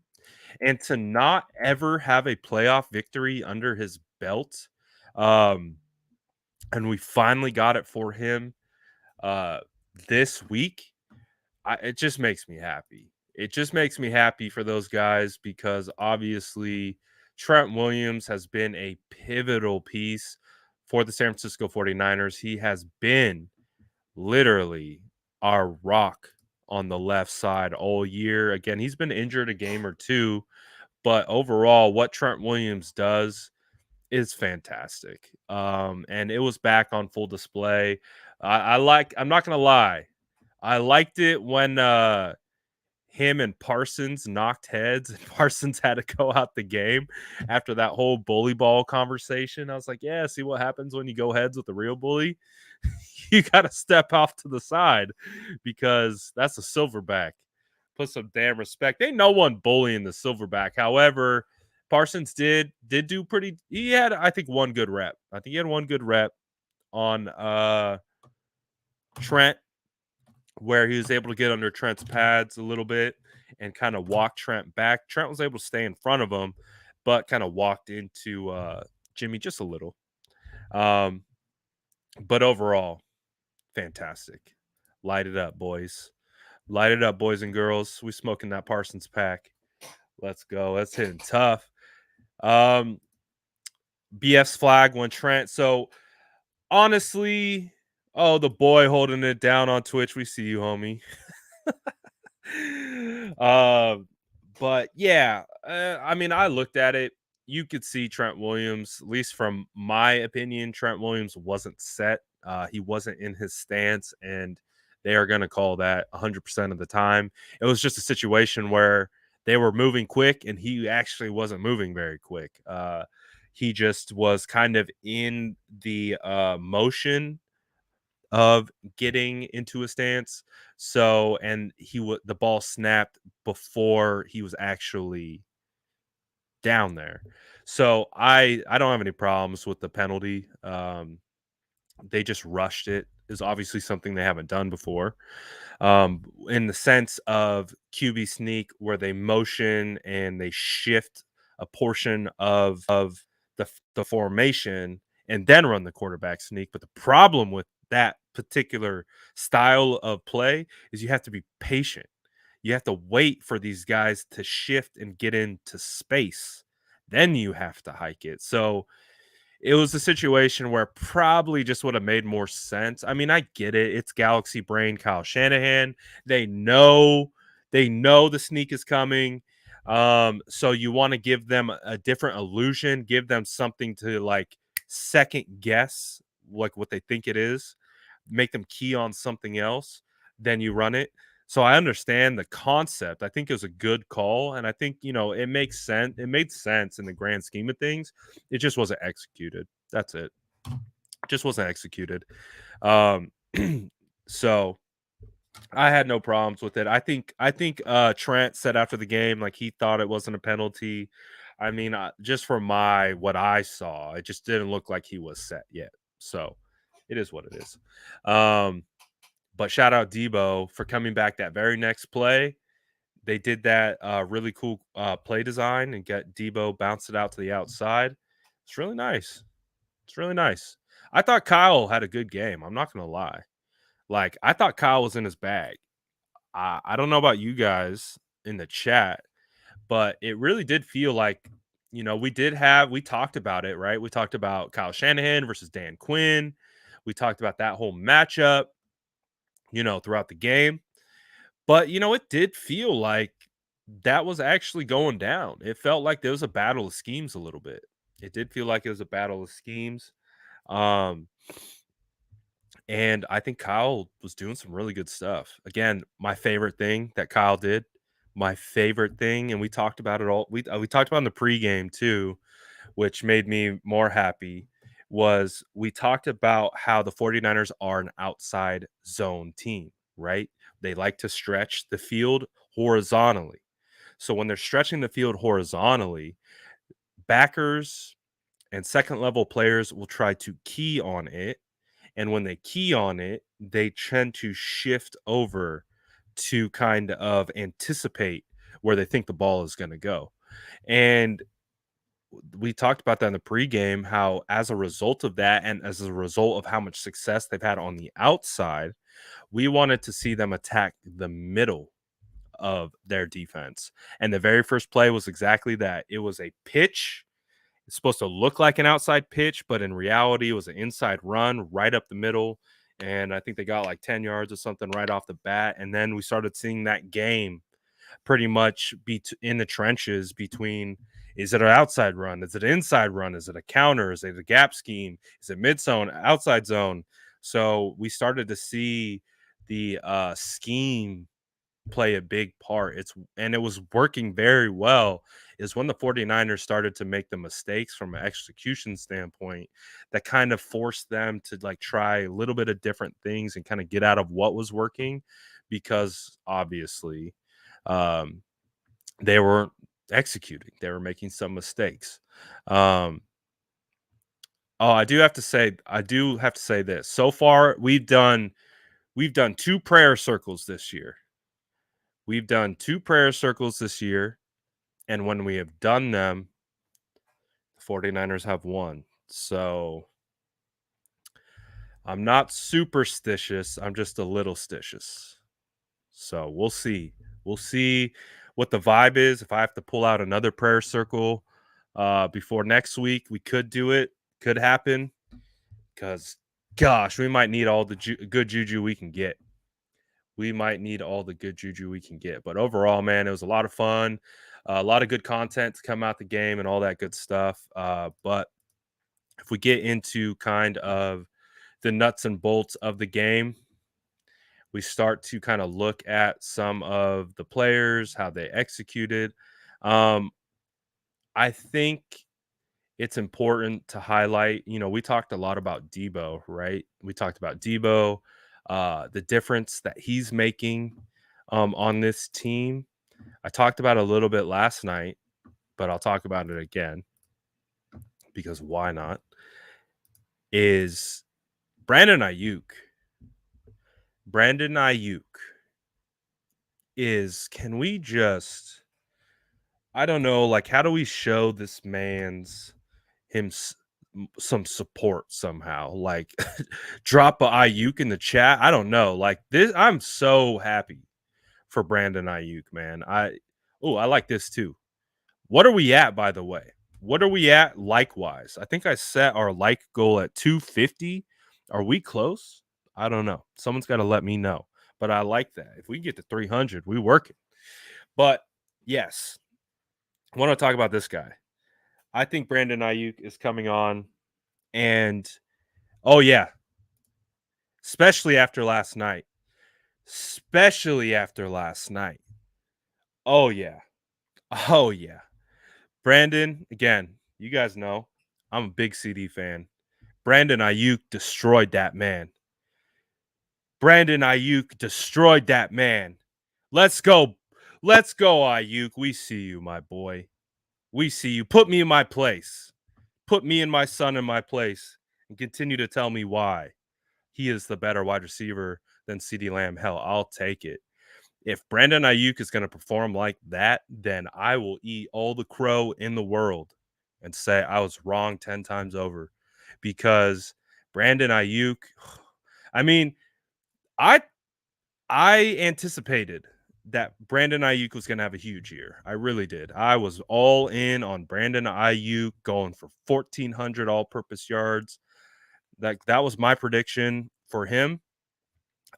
and to not ever have a playoff victory under his belt, and we finally got it for him this week. It just makes me happy. It just makes me happy for those guys because obviously Trent Williams has been a pivotal piece for the San Francisco 49ers. He has been literally our rock on the left side all year. Again, he's been injured a game or two, but overall, what Trent Williams does is fantastic. And it was back on full display. I'm not gonna lie, I liked it when him and Parsons knocked heads and Parsons had to go out the game after that whole bully ball conversation. I was like, yeah, see what happens when you go heads with the real bully? You got to step off to the side because that's a silverback. Put some damn respect. Ain't no one bullying the silverback. However, Parsons did do pretty. He had, I think, one good rep. I think he had one good rep on Trent, where he was able to get under Trent's pads a little bit and kind of walk Trent back. Trent was able to stay in front of him, but kind of walked into Jimmy just a little. But overall, fantastic. Light it up, boys. Light it up, boys and girls. We smoking that Parsons pack. Let's go. That's hitting tough. BS flag when Trent. So honestly, the boy holding it down on Twitch. We see you, homie. But yeah, I mean, I looked at it. You could see Trent Williams, at least from my opinion, Trent Williams wasn't set. He wasn't in his stance, and they are going to call that 100% of the time. It was just a situation where they were moving quick, and he actually wasn't moving very quick. He just was kind of in the motion of getting into a stance. So, and the ball snapped before he was actually down there. So I don't have any problems with the penalty. They just rushed it. Is obviously something they haven't done before. In the sense of QB sneak, where they motion and they shift a portion of the formation and then run the quarterback sneak. But the problem with that particular style of play is you have to be patient. You have to wait for these guys to shift and get into space. Then you have to hike it. So it was a situation where probably just would have made more sense. I mean, I get it. It's Galaxy Brain, Kyle Shanahan. They know the sneak is coming. So you want to give them a different illusion, give them something to like second guess like what they think it is, make them key on something else, then you run it. So I understand the concept. I think it was a good call, and I think, it makes sense. It made sense in the grand scheme of things. It just wasn't executed. That's it. Just wasn't executed. Um, so I had no problems with it. I think Trent said after the game like he thought it wasn't a penalty. I mean, just from what I saw, it just didn't look like he was set yet. So it is what it is. But shout out Debo for coming back that very next play. They did that really cool play design and get Debo bounced it out to the outside. It's really nice. It's really nice. I thought Kyle had a good game. I'm not gonna lie. Like, I thought Kyle was in his bag. I don't know about you guys in the chat, but it really did feel like, we talked about it, right? We talked about Kyle Shanahan versus Dan Quinn. We talked about that whole matchup, throughout the game. But, it did feel like that was actually going down. It felt like there was a battle of schemes a little bit. It did feel like it was a battle of schemes. Um, And I think Kyle was doing some really good stuff. Again, my favorite thing that Kyle did, my favorite thing, and we talked about it all. We talked about in the pregame too, which made me more happy, was we talked about how the 49ers are an outside zone team, right? They like to stretch the field horizontally. So when they're stretching the field horizontally, backers and second level players will try to key on it, and when they key on it, they tend to shift over to kind of anticipate where they think the ball is going to go. And we talked about that in the pregame, how as a result of that, and as a result of how much success they've had on the outside, we wanted to see them attack the middle of their defense. And the very first play was exactly that. It was a pitch. It's supposed to look like an outside pitch, but in reality, it was an inside run right up the middle. And I think they got like 10 yards or something right off the bat. And then we started seeing that game pretty much be in the trenches between, is it an outside run? Is it an inside run? Is it a counter? Is it a gap scheme? Is it mid zone, outside zone? So we started to see the scheme play a big part. And it was working very well. Is when the 49ers started to make the mistakes from an execution standpoint that kind of forced them to like try a little bit of different things and kind of get out of what was working, because obviously they weren't executing. They were making some mistakes. I do have to say this. So far, we've done 2 prayer circles this year. We've done 2 prayer circles this year, and when we have done them, the 49ers have won. So I'm not superstitious. I'm just a little stitious. So we'll see. We'll see what the vibe is. If I have to pull out another prayer circle before next week, we could do it. Could happen. Because, gosh, we might need all the good juju we can get. But overall, man, it was a lot of fun. A lot of good content to come out the game and all that good stuff. But if we get into kind of the nuts and bolts of the game, we start to kind of look at some of the players, how they executed. I think it's important to highlight, we talked a lot about Debo, right? We talked about Debo, the difference that he's making on this team. I talked about it a little bit last night, but I'll talk about it again because why not? Is Brandon Ayuk. Can we just, I don't know, like, how do we show this some support somehow? Like, drop a Ayuk in the chat. I don't know. Like this, I'm so happy for Brandon Ayuk, man. I like this too. What are we at, by the way? What are we at likewise? I think I set our like goal at 250. Are we close? I don't know. Someone's got to let me know. But I like that. If we get to 300, we work it. But yes, I want to talk about this guy. I think Brandon Ayuk is coming on. And, oh, yeah, especially after last night. especially after last night. Oh, yeah. Oh, yeah. Brandon, again, you guys know I'm a big CD fan. Brandon Ayuk destroyed that man. Brandon Ayuk destroyed that man. Let's go. Let's go, Ayuk. We see you, my boy. We see you. Put me in my place. Put me and my son in my place and continue to tell me why he is the better wide receiver than CeeDee Lamb. Hell, I'll take it. If Brandon Ayuk is going to perform like that, then I will eat all the crow in the world and say I was wrong 10 times over, because Brandon Ayuk, I mean, I anticipated that Brandon Ayuk was going to have a huge year. I really did. I was all in on Brandon Ayuk going for 1,400 all-purpose yards. That was my prediction for him.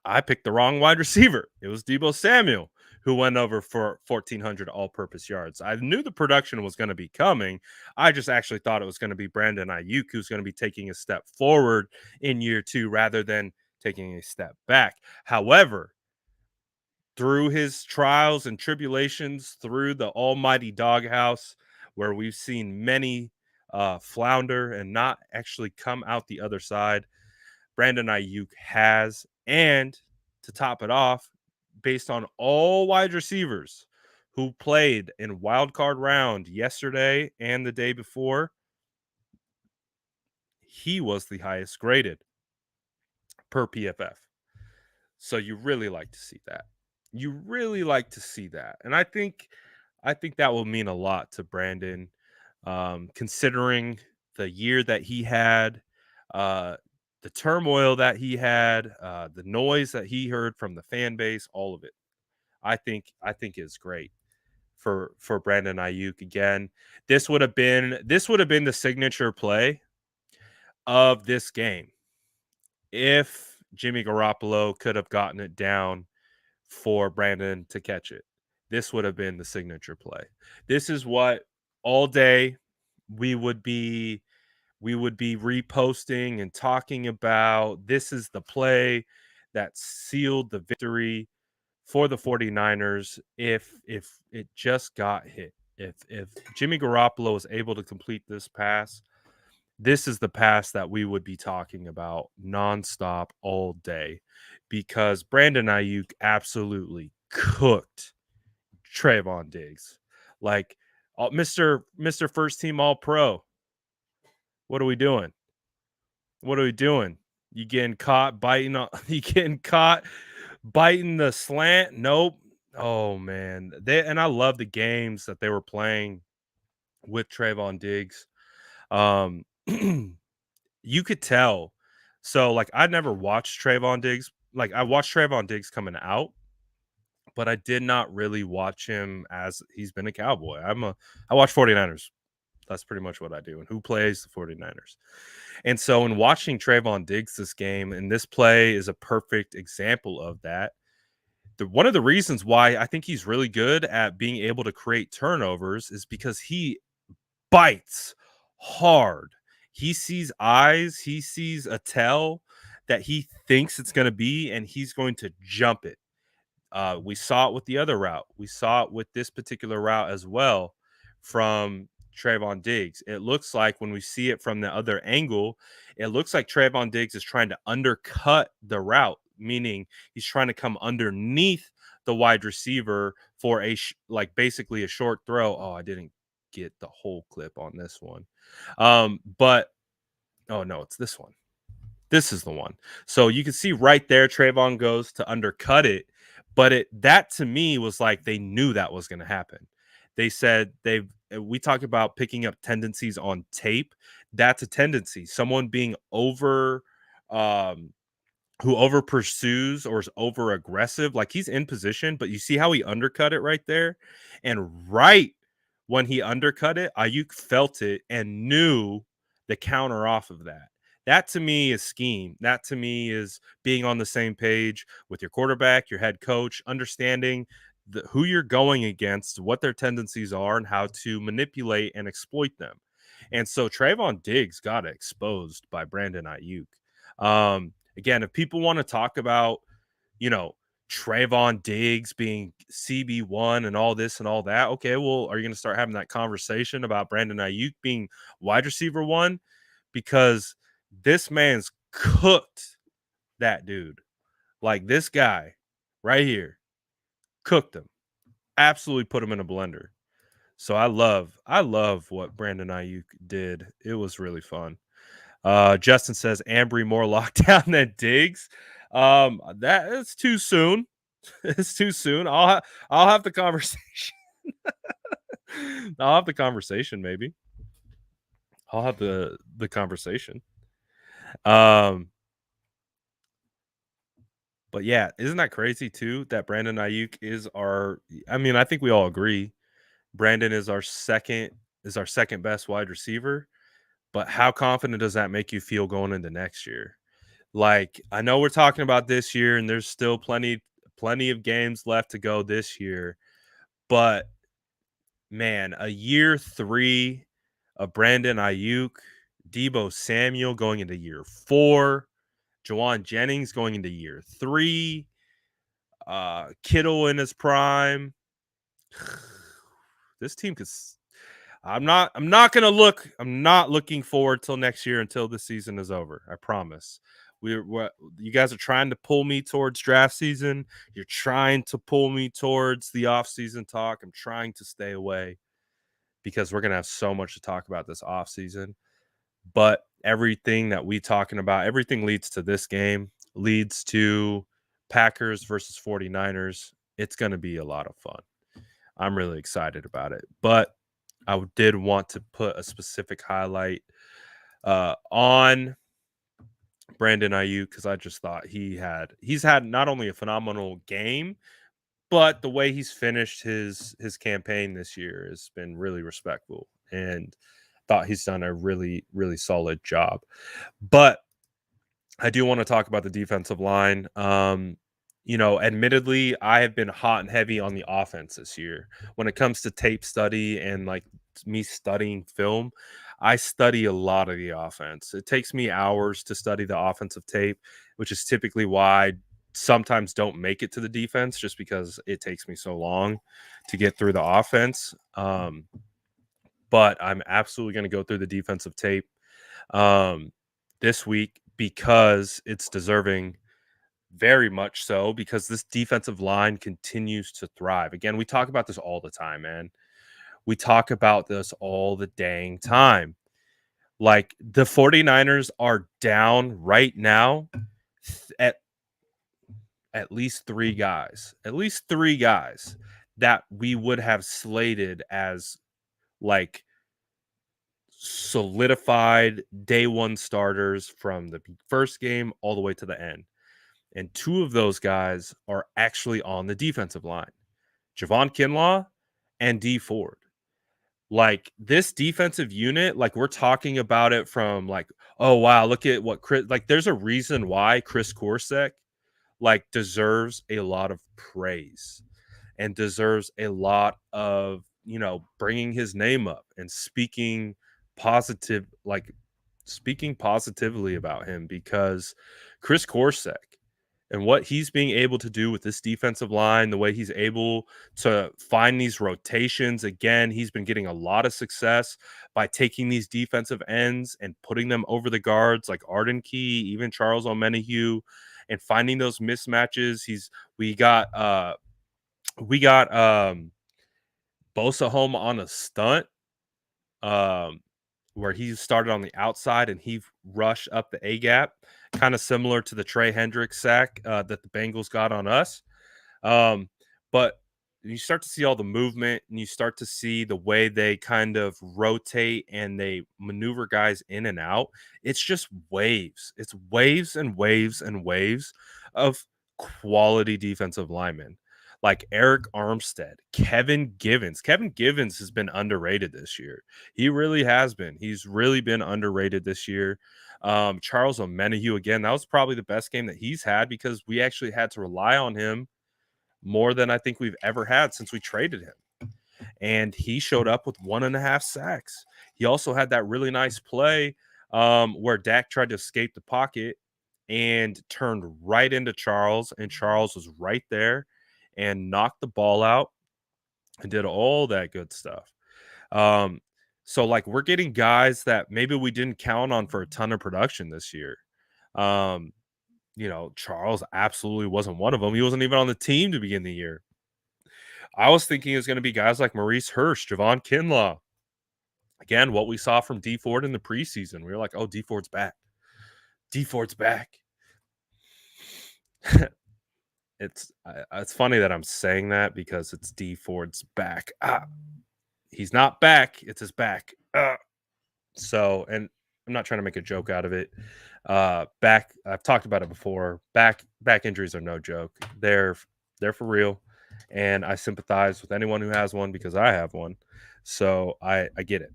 I picked the wrong wide receiver. It was Deebo Samuel who went over for 1,400 all-purpose yards. I knew the production was going to be coming. I just actually thought it was going to be Brandon Ayuk who's going to be taking a step forward in year 2 rather than taking a step back. However, through his trials and tribulations, through the almighty doghouse, where we've seen many flounder and not actually come out the other side, Brandon Ayuk has. And to top it off, based on all wide receivers who played in wild card round yesterday and the day before, he was the highest graded per PFF. So you really like to see that. You really like to see that. And I think that will mean a lot to Brandon, considering the year that he had, the turmoil that he had, the noise that he heard from the fan base, all of it. I think is great for Brandon Ayuk. Again, this would have been the signature play of this game if Jimmy Garoppolo could have gotten it down for Brandon to catch it. This would have been the signature play. This is what all day we would be reposting and talking about. This is the play that sealed the victory for the 49ers if it just got hit. If Jimmy Garoppolo was able to complete this pass, this is the pass that we would be talking about nonstop all day, because Brandon Ayuk absolutely cooked Trayvon Diggs. Like, Mr. First Team All Pro. What are we doing? What are we doing? You getting caught biting on, you getting caught biting the slant? Nope. Oh man. And I love the games that they were playing with Trayvon Diggs. You could tell. So, like, I'd never watched Trayvon Diggs. Like, I watched Trayvon Diggs coming out, but I did not really watch him as he's been a Cowboy. I watch 49ers. That's pretty much what I do. And who plays the 49ers? And so in watching Trayvon Diggs this game, and this play is a perfect example of that. One of the reasons why I think he's really good at being able to create turnovers is because he bites hard. He sees eyes, he sees a tell that he thinks it's going to be, and he's going to jump it. We saw it with the other route. We saw it with this particular route as well from Trayvon Diggs. It looks like when we see it from the other angle, it looks like Trayvon Diggs is trying to undercut the route, meaning he's trying to come underneath the wide receiver for basically a short throw. Oh, I didn't get the whole clip on this one. But oh no, it's this one. This is the one. So you can see right there, Trayvon goes to undercut it. But that to me was like they knew that was going to happen. They said we talk about picking up tendencies on tape. That's a tendency. Someone being who over pursues or is over aggressive. Like, he's in position, but you see how he undercut it right there? And right when he undercut it, Ayuk felt it and knew the counter off of that. That to me is scheme. That to me is being on the same page with your quarterback, your head coach, understanding who you're going against, what their tendencies are, and how to manipulate and exploit them. And so Trayvon Diggs got exposed by Brandon Ayuk. Again, if people want to talk about, Trayvon Diggs being CB1 and all this and all that. Okay, well, are you going to start having that conversation about Brandon Ayuk being wide receiver 1? Because this man's cooked that dude. Like, this guy right here cooked him. Absolutely put him in a blender. So I love what Brandon Ayuk did. It was really fun. Justin says Ambry more lockdown than Diggs. That is too soon. It's too soon. I'll have the conversation. I'll have the conversation, maybe. I'll have the conversation. But yeah, isn't that crazy too that Brandon Ayuk is I think we all agree Brandon is our second best wide receiver, but how confident does that make you feel going into next year? Like, I know we're talking about this year and there's still plenty of games left to go this year, but man, a year 3 of Brandon Ayuk, Deebo Samuel going into year 4, Juwan Jennings going into year 3, Kittle in his prime. This team could. I'm not looking forward till next year until the season is over. I promise. You guys are trying to pull me towards draft season. You're trying to pull me towards the off-season talk. I'm trying to stay away because we're gonna have so much to talk about this off-season. But everything that we talking about, everything leads to this game, leads to Packers versus 49ers. It's gonna be a lot of fun. I'm really excited about it. But I did want to put a specific highlight on Brandon Ayuk because I just thought he's had not only a phenomenal game, but the way he's finished his campaign this year has been really respectful, and thought he's done a really, really solid job. But I do want to talk about the defensive line. Admittedly, I have been hot and heavy on the offense this year. When it comes to tape study and like me studying film, I study a lot of the offense. It takes me hours to study the offensive tape, which is typically why I sometimes don't make it to the defense, just because it takes me so long to get through the offense. But I'm absolutely going to go through the defensive tape this week because it's deserving. Very much so, because this defensive line continues to thrive. Again, we talk about this all the time, man. We talk about this all the dang time. Like, the 49ers are down right now at least 3 guys. At least 3 guys that we would have slated as like solidified day 1 starters from the first game all the way to the end. And 2 of those guys are actually on the defensive line, Javon Kinlaw and D Ford. Like, this defensive unit, like, we're talking about it from like, oh, wow, look at what Chris, like, there's a reason why Chris Korsek, like, deserves a lot of praise and deserves a lot of, bringing his name up and speaking positively about him, because Chris Korsek and what he's being able to do with this defensive line, the way he's able to find these rotations. Again, he's been getting a lot of success by taking these defensive ends and putting them over the guards like Arden Key, even Charles Omenihu, and finding those mismatches. We got Bosa home on a stunt, where he started on the outside and he rushed up the A gap, kind of similar to the Trey Hendricks sack that the Bengals got on us. But you start to see all the movement, and you start to see the way they kind of rotate and they maneuver guys in and out. It's just waves. It's waves and waves and waves of quality defensive linemen. Like Eric Armstead, Kevin Givens. Kevin Givens has been underrated this year. He really has been. He's really been underrated this year. Charles Omenihu, again, that was probably the best game that he's had, because we actually had to rely on him more than I think we've ever had since we traded him. And he showed up with 1.5 sacks. He also had that really nice play where Dak tried to escape the pocket and turned right into Charles, and Charles was right there and knocked the ball out and did all that good stuff. So like we're getting guys that maybe we didn't count on for a ton of production this year. Charles absolutely wasn't one of them. He wasn't even on the team to begin the year. I was thinking it was going to be guys like Maurice Hurst, Javon Kinlaw. Again, what we saw from D Ford in the preseason. We were like, oh, D Ford's back. D Ford's back. It's funny that I'm saying that because it's D Ford's back. He's not back. It's his back. So, and I'm not trying to make a joke out of it. Back, I've talked about it before. Back injuries are no joke. They're for real. And I sympathize with anyone who has one because I have one. So I get it.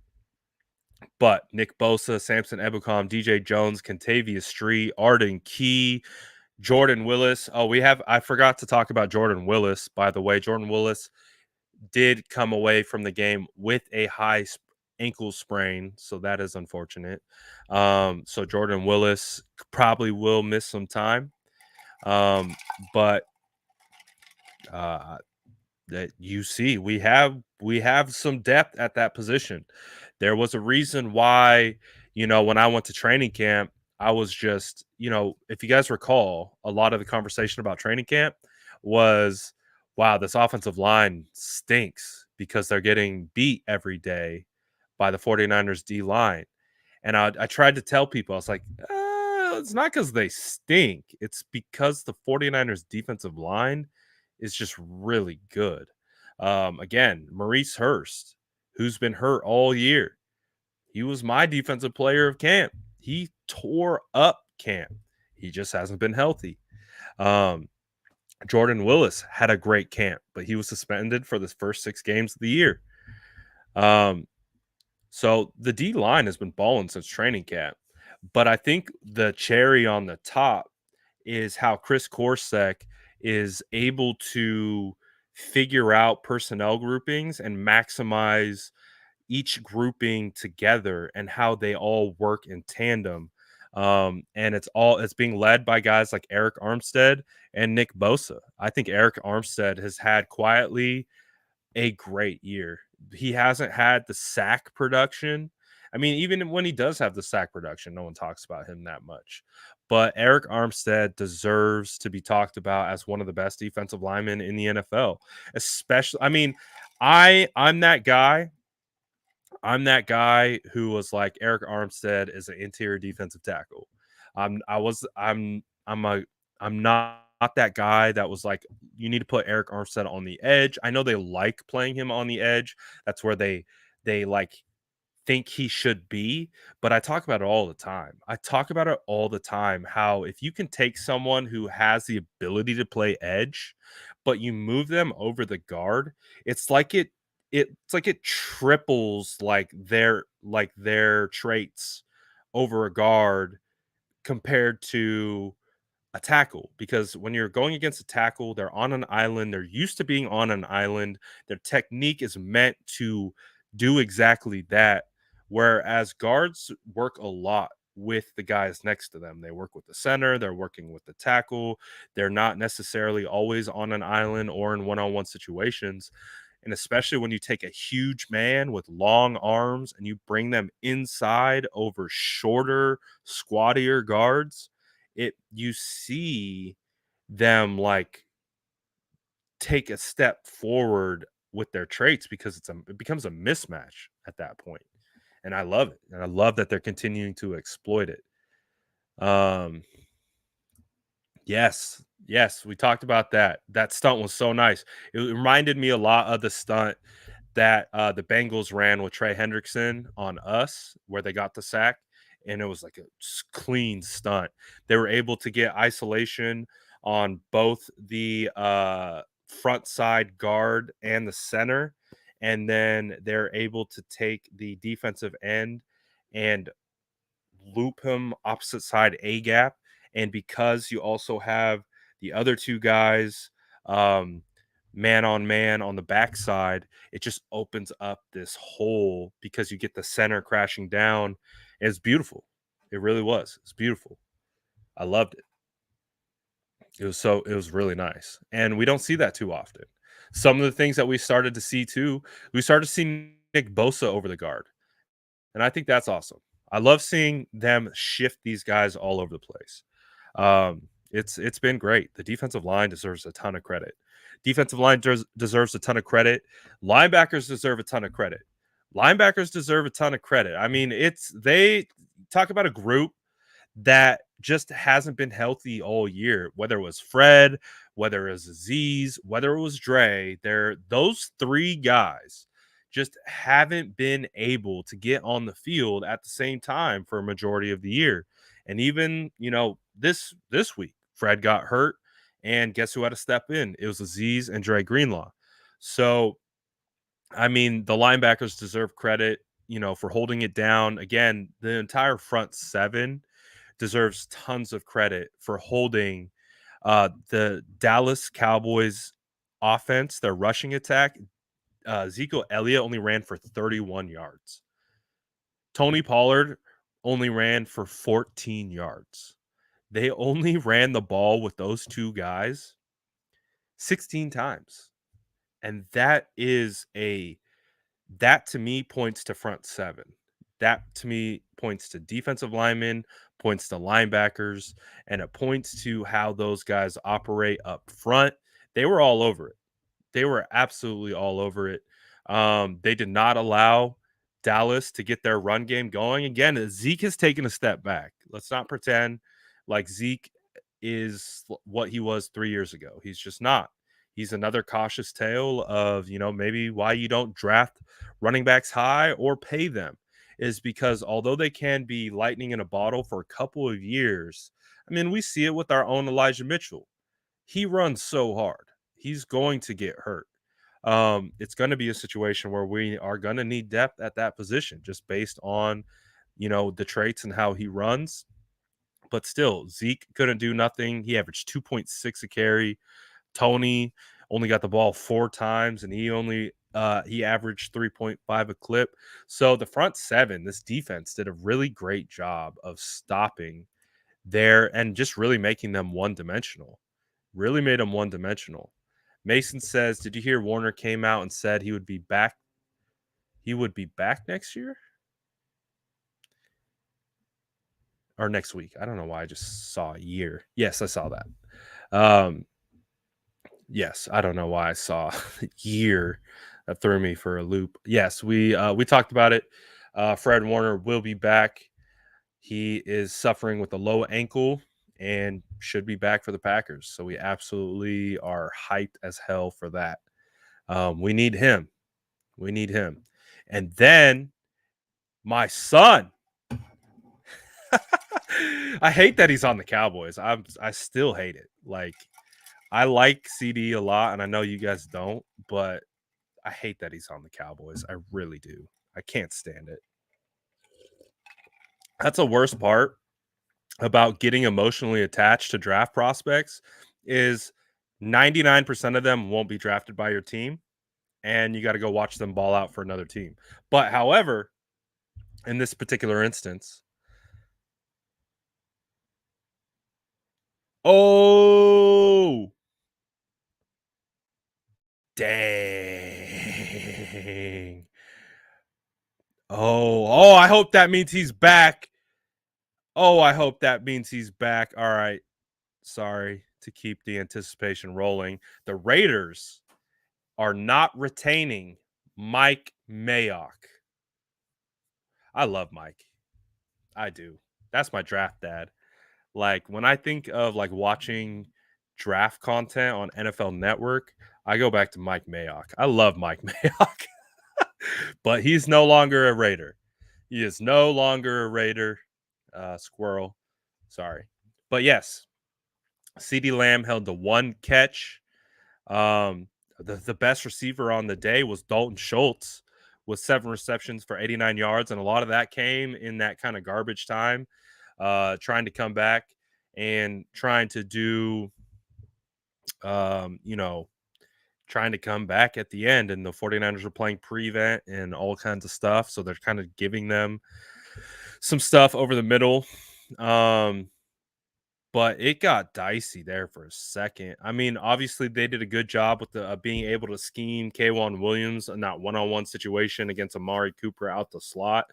But Nick Bosa, Samson Ebukam, DJ Jones, Kentavious Street, Arden Key, Jordan Willis. Oh, I forgot to talk about Jordan Willis, by the way. Jordan Willis did come away from the game with a high ankle sprain, so that is unfortunate. So Jordan Willis probably will miss some time. But that you see, we have some depth at that position. There was a reason why, when I went to training camp, I was just, if you guys recall, a lot of the conversation about training camp was, wow, this offensive line stinks because they're getting beat every day by the 49ers D line. And I tried to tell people, I was like, it's not because they stink. It's because the 49ers defensive line is just really good. Again, Maurice Hurst, who's been hurt all year. He was my defensive player of camp. He tore up camp. He just hasn't been healthy. Jordan Willis had a great camp, but he was suspended for the first 6 games of the year. So the D line has been balling since training camp. But I think the cherry on the top is how Chris Korsek is able to figure out personnel groupings and maximize each grouping together and how they all work in tandem. And it's being led by guys like Eric Armstead and Nick Bosa. I think Eric Armstead has had quietly a great year. He hasn't had the sack production. I mean, even when he does have the sack production, no one talks about him that much. But Eric Armstead deserves to be talked about as one of the best defensive linemen in the NFL. Especially, I mean, I'm that guy. I'm that guy who was like, Eric Armstead is an interior defensive tackle. I'm not that guy that was like, you need to put Eric Armstead on the edge. I know they like playing him on the edge. That's where they like think he should be, but I talk about it all the time. How if you can take someone who has the ability to play edge, but you move them over the guard, it's like it triples their traits over a guard compared to a tackle, because when you're going against a tackle, they're on an island. They're used to being on an island. Their technique is meant to do exactly that. Whereas guards work a lot with the guys next to them. They work with the center. They're working with the tackle. They're not necessarily always on an island or in one-on-one situations. And especially when you take a huge man with long arms and you bring them inside over shorter, squattier guards, you see them like take a step forward with their traits because it becomes a mismatch at that point. And I love it. And I love that they're continuing to exploit it. Yes, we talked about that. That stunt was so nice. It reminded me a lot of the stunt that the Bengals ran with Trey Hendrickson on us, where they got the sack, and it was like a clean stunt. They were able to get isolation on both the front side guard and the center, and then they're able to take the defensive end and loop him opposite side A gap. And because you also have the other two guys man on man on the backside, it just opens up this hole because you get the center crashing down. It's beautiful. It really was. It's beautiful. I loved it. It was really nice. And we don't see that too often. Some of the things that we started to see too, we started to see Nick Bosa over the guard. And I think that's awesome. I love seeing them shift these guys all over the place. It's been great. The defensive line deserves a ton of credit. Defensive line deserves a ton of credit. Linebackers deserve a ton of credit. Linebackers deserve a ton of credit. I mean, they talk about a group that just hasn't been healthy all year, whether it was Fred, whether it was Aziz, whether it was Dre. Those three guys just haven't been able to get on the field at the same time for a majority of the year. And even, this week, Fred got hurt, and guess who had to step in? It was Aziz and Dre Greenlaw. So, I mean, the linebackers deserve credit, for holding it down. Again, the entire front seven deserves tons of credit for holding the Dallas Cowboys offense, their rushing attack. Ezekiel Elliott only ran for 31 yards. Tony Pollard only ran for 14 yards. They only ran the ball with those two guys 16 times. And that to me points to front seven. That to me points to defensive linemen, points to linebackers, and it points to how those guys operate up front. They were all over it. They were absolutely all over it. They did not allow Dallas to get their run game going. Again, Zeke has taken a step back. Let's not pretend like Zeke is what he was 3 years ago. He's just not. He's another cautious tale of, maybe why you don't draft running backs high or pay them is because although they can be lightning in a bottle for a couple of years, I mean, we see it with our own Elijah Mitchell. He runs so hard. He's going to get hurt. It's going to be a situation where we are going to need depth at that position just based on, the traits and how he runs. But still, Zeke couldn't do nothing. He averaged 2.6 a carry. Tony only got the ball 4 times, and he averaged 3.5 a clip. So the front seven, this defense did a really great job of stopping there and just really making them one-dimensional. Really made them one-dimensional. Mason says, did you hear Warner came out and said he would be back? He would be back next year? Or next week. I don't know why I just saw a year. Yes, I saw that. Yes, I don't know why I saw year. That threw me for a loop. Yes, we talked about it. Fred Warner will be back. He is suffering with a low ankle and should be back for the Packers. So we absolutely are hyped as hell for that. We need him. We need him. And then my son. I hate that he's on the Cowboys. I still hate it. Like, I like CD a lot, and I know you guys don't, but I hate that he's on the Cowboys. I really do. I can't stand it. That's the worst part about getting emotionally attached to draft prospects is 99% of them won't be drafted by your team, and you got to go watch them ball out for another team. But however, in this particular instance, oh, dang. Oh, I hope that means he's back. Oh, I hope that means he's back. All right. Sorry to keep the anticipation rolling. The Raiders are not retaining Mike Mayock. I love Mike. I do. That's my draft dad. Like, when I think of like watching draft content on NFL Network, I go back to Mike Mayock. I love Mike Mayock. But he's no longer a Raider. He is no longer a Raider. Squirrel. Sorry. But yes, CeeDee Lamb held the one catch. The best receiver on the day was Dalton Schultz with 7 receptions for 89 yards. And a lot of that came in that kind of garbage time, trying to come back and trying to do, trying to come back at the end. And the 49ers were playing prevent and all kinds of stuff. So they're kind of giving them some stuff over the middle. but it got dicey there for a second. I mean, obviously they did a good job with the being able to scheme K1 Williams in that one-on-one situation against Amari Cooper out the slot.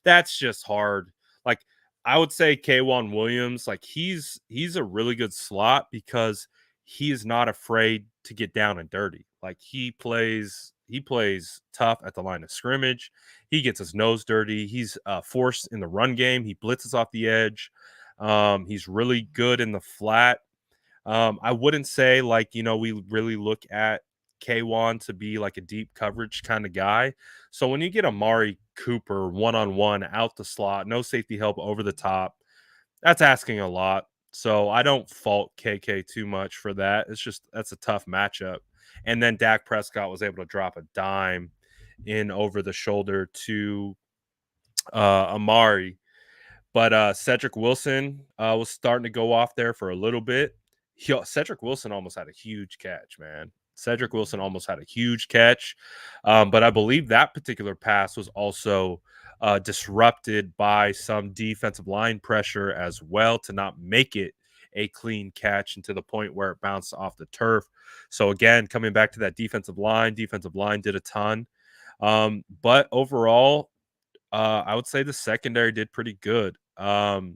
That's just hard. Like I would say K1 Williams, like he's a really good slot because he is not afraid to get down and dirty. Like he plays tough at the line of scrimmage. He gets his nose dirty. He's forced in the run game. He blitzes off the edge. He's really good in the flat. I wouldn't say like, we really look at K1 to be like a deep coverage kind of guy. So when you get Amari Cooper one-on-one out the slot, no safety help over the top, that's asking a lot. So I don't fault KK too much for that. It's just that's a tough matchup. And then Dak Prescott was able to drop a dime in over the shoulder to Amari. But Cedric Wilson was starting to go off there for a little bit. Cedric Wilson almost had a huge catch, man. Cedric Wilson almost had a huge catch. But I believe that particular pass was also disrupted by some defensive line pressure as well to not make it a clean catch and to the point where it bounced off the turf. So again, coming back to that defensive line did a ton. But overall, I would say the secondary did pretty good. All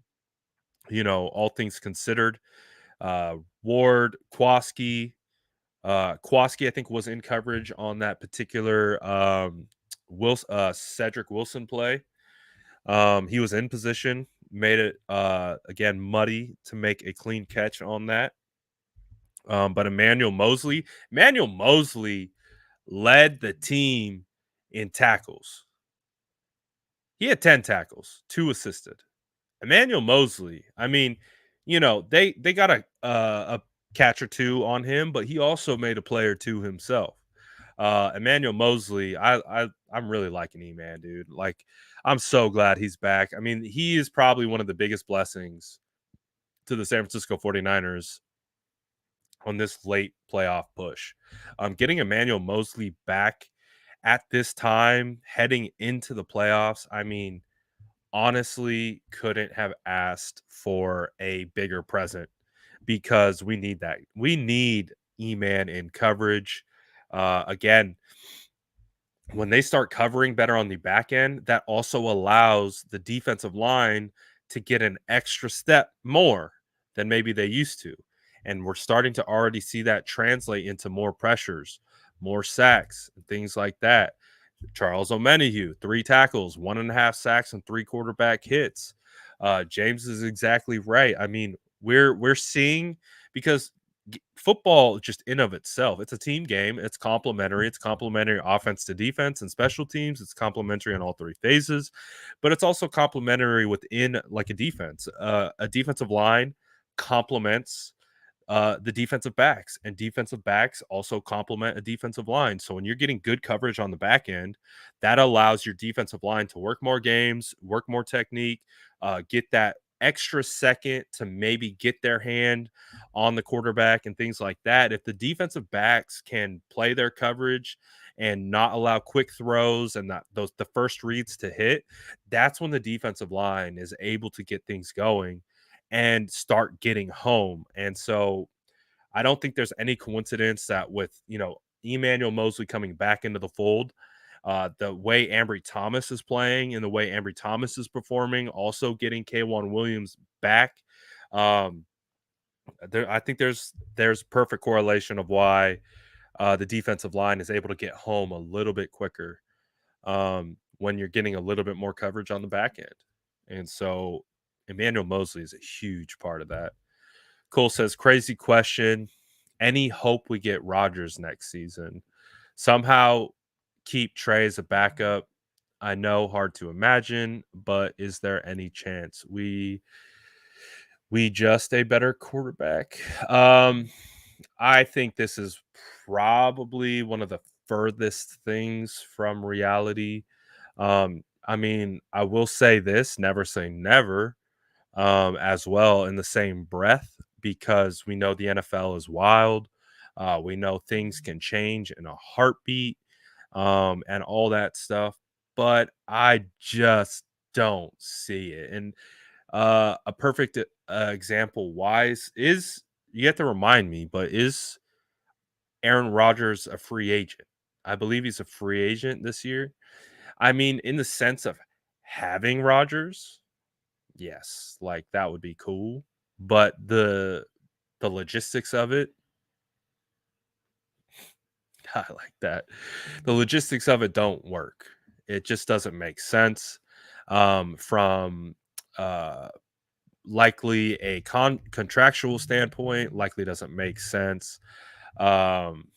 things considered, Ward, Kwaski, I think was in coverage on that particular Cedric Wilson play. He was in position, made it again muddy to make a clean catch on that. But Emmanuel Mosley led the team in tackles. He had 10 tackles, 2 assisted. Emmanuel Mosley, I mean, they got a catch or 2 on him, but he also made a play or 2 himself. Emmanuel Mosley, I'm really liking him, man, dude. Like, I'm so glad he's back. I mean, he is probably one of the biggest blessings to the San Francisco 49ers on this late playoff push. Getting Emmanuel Mosley back at this time, heading into the playoffs, I mean, honestly couldn't have asked for a bigger present because we need that. We need E-Man in coverage. Again, when they start covering better on the back end, that also allows the defensive line to get an extra step more than maybe they used to. And we're starting to already see that translate into more pressures, more sacks, and things like that. Charles Omenihu, 3 tackles, 1.5 sacks, and 3 quarterback hits. James is exactly right. I mean, we're seeing because football just in of itself, it's a team game. It's complementary. It's complementary offense to defense and special teams. It's complementary in all 3 phases, but it's also complementary within like a defense. A defensive line complements the defensive backs, and defensive backs also complement a defensive line. So when you're getting good coverage on the back end, that allows your defensive line to work more games, work more technique, get that extra second to maybe get their hand on the quarterback and things like that. If the defensive backs can play their coverage and not allow quick throws and the first reads to hit, that's when the defensive line is able to get things going and start getting home. And so I don't think there's any coincidence that with, Emmanuel Mosley coming back into the fold, the way Ambry Thomas is playing and the way Ambry Thomas is performing, also getting K1 Williams back. I think there's perfect correlation of why the defensive line is able to get home a little bit quicker when you're getting a little bit more coverage on the back end. And so Emmanuel Mosley is a huge part of that. Cole says, crazy question. Any hope we get Rodgers next season? Somehow keep Trey as a backup. I know, hard to imagine, but is there any chance we just a better quarterback? I think this is probably one of the furthest things from reality. I mean, I will say this, never say never, as well in the same breath, because we know the NFL is wild. We know things can change in a heartbeat, and all that stuff, but I just don't see it. And A perfect example wise is, you have to remind me, but is Aaron Rodgers a free agent? I believe he's a free agent this year. I mean, in the sense of having Rodgers, yes, like that would be cool. But the logistics of it, I like that. The logistics of it don't work. It just doesn't make sense. From likely a contractual standpoint, likely doesn't make sense. Um,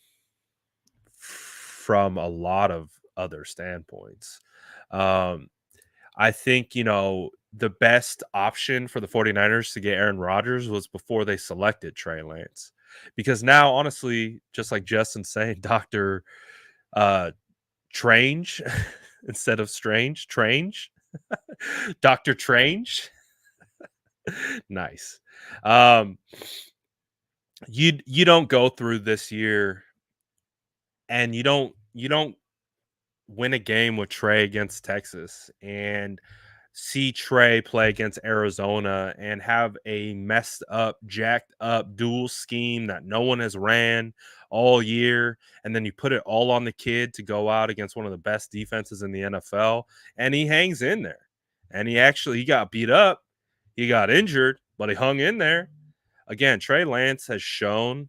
from a lot of other standpoints. Um, I think, the best option for the 49ers to get Aaron Rodgers was before they selected Trey Lance. Because now, honestly, just like Justin saying, Dr. Trange instead of Strange, Trange, Dr. Trange. Nice. You don't go through this year and you don't win a game with Trey against Texas and see Trey play against Arizona and have a messed up, jacked up dual scheme that no one has ran all year. And then you put it all on the kid to go out against one of the best defenses in the NFL. And he hangs in there. And he got beat up. He got injured, but he hung in there. Again, Trey Lance has shown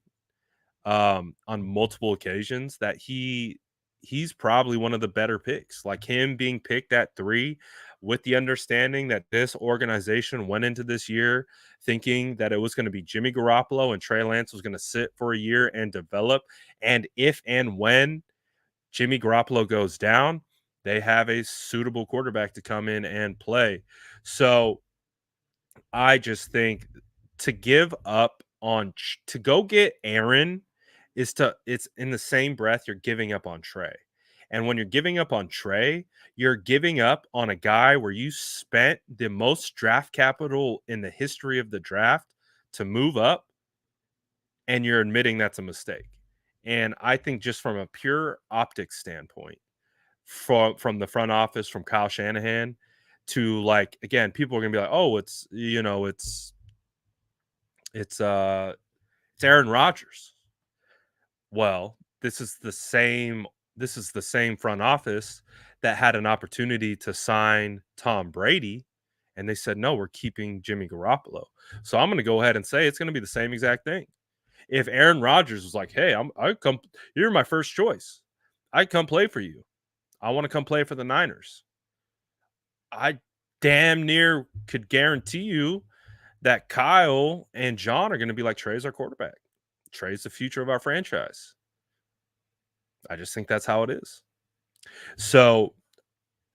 on multiple occasions that he's probably one of the better picks. Like him being picked at 3, with the understanding that this organization went into this year thinking that it was going to be Jimmy Garoppolo and Trey Lance was going to sit for a year and develop. And if and when Jimmy Garoppolo goes down, they have a suitable quarterback to come in and play. So I just think to give up to go get Aaron it's in the same breath you're giving up on Trey. And when you're giving up on Trey, you're giving up on a guy where you spent the most draft capital in the history of the draft to move up, and you're admitting that's a mistake. And I think just from a pure optics standpoint, from the front office, from Kyle Shanahan, to like, again, people are gonna be like, oh, it's Aaron Rodgers. Well, this is the same front office that had an opportunity to sign Tom Brady, and they said, no, we're keeping Jimmy Garoppolo. So I'm going to go ahead and say it's going to be the same exact thing. If Aaron Rodgers was like, hey, you're my first choice, I'd come play for you. I want to come play for the Niners. I damn near could guarantee you that Kyle and John are going to be like, Trey's our quarterback. Trey's the future of our franchise. I just think that's how it is. So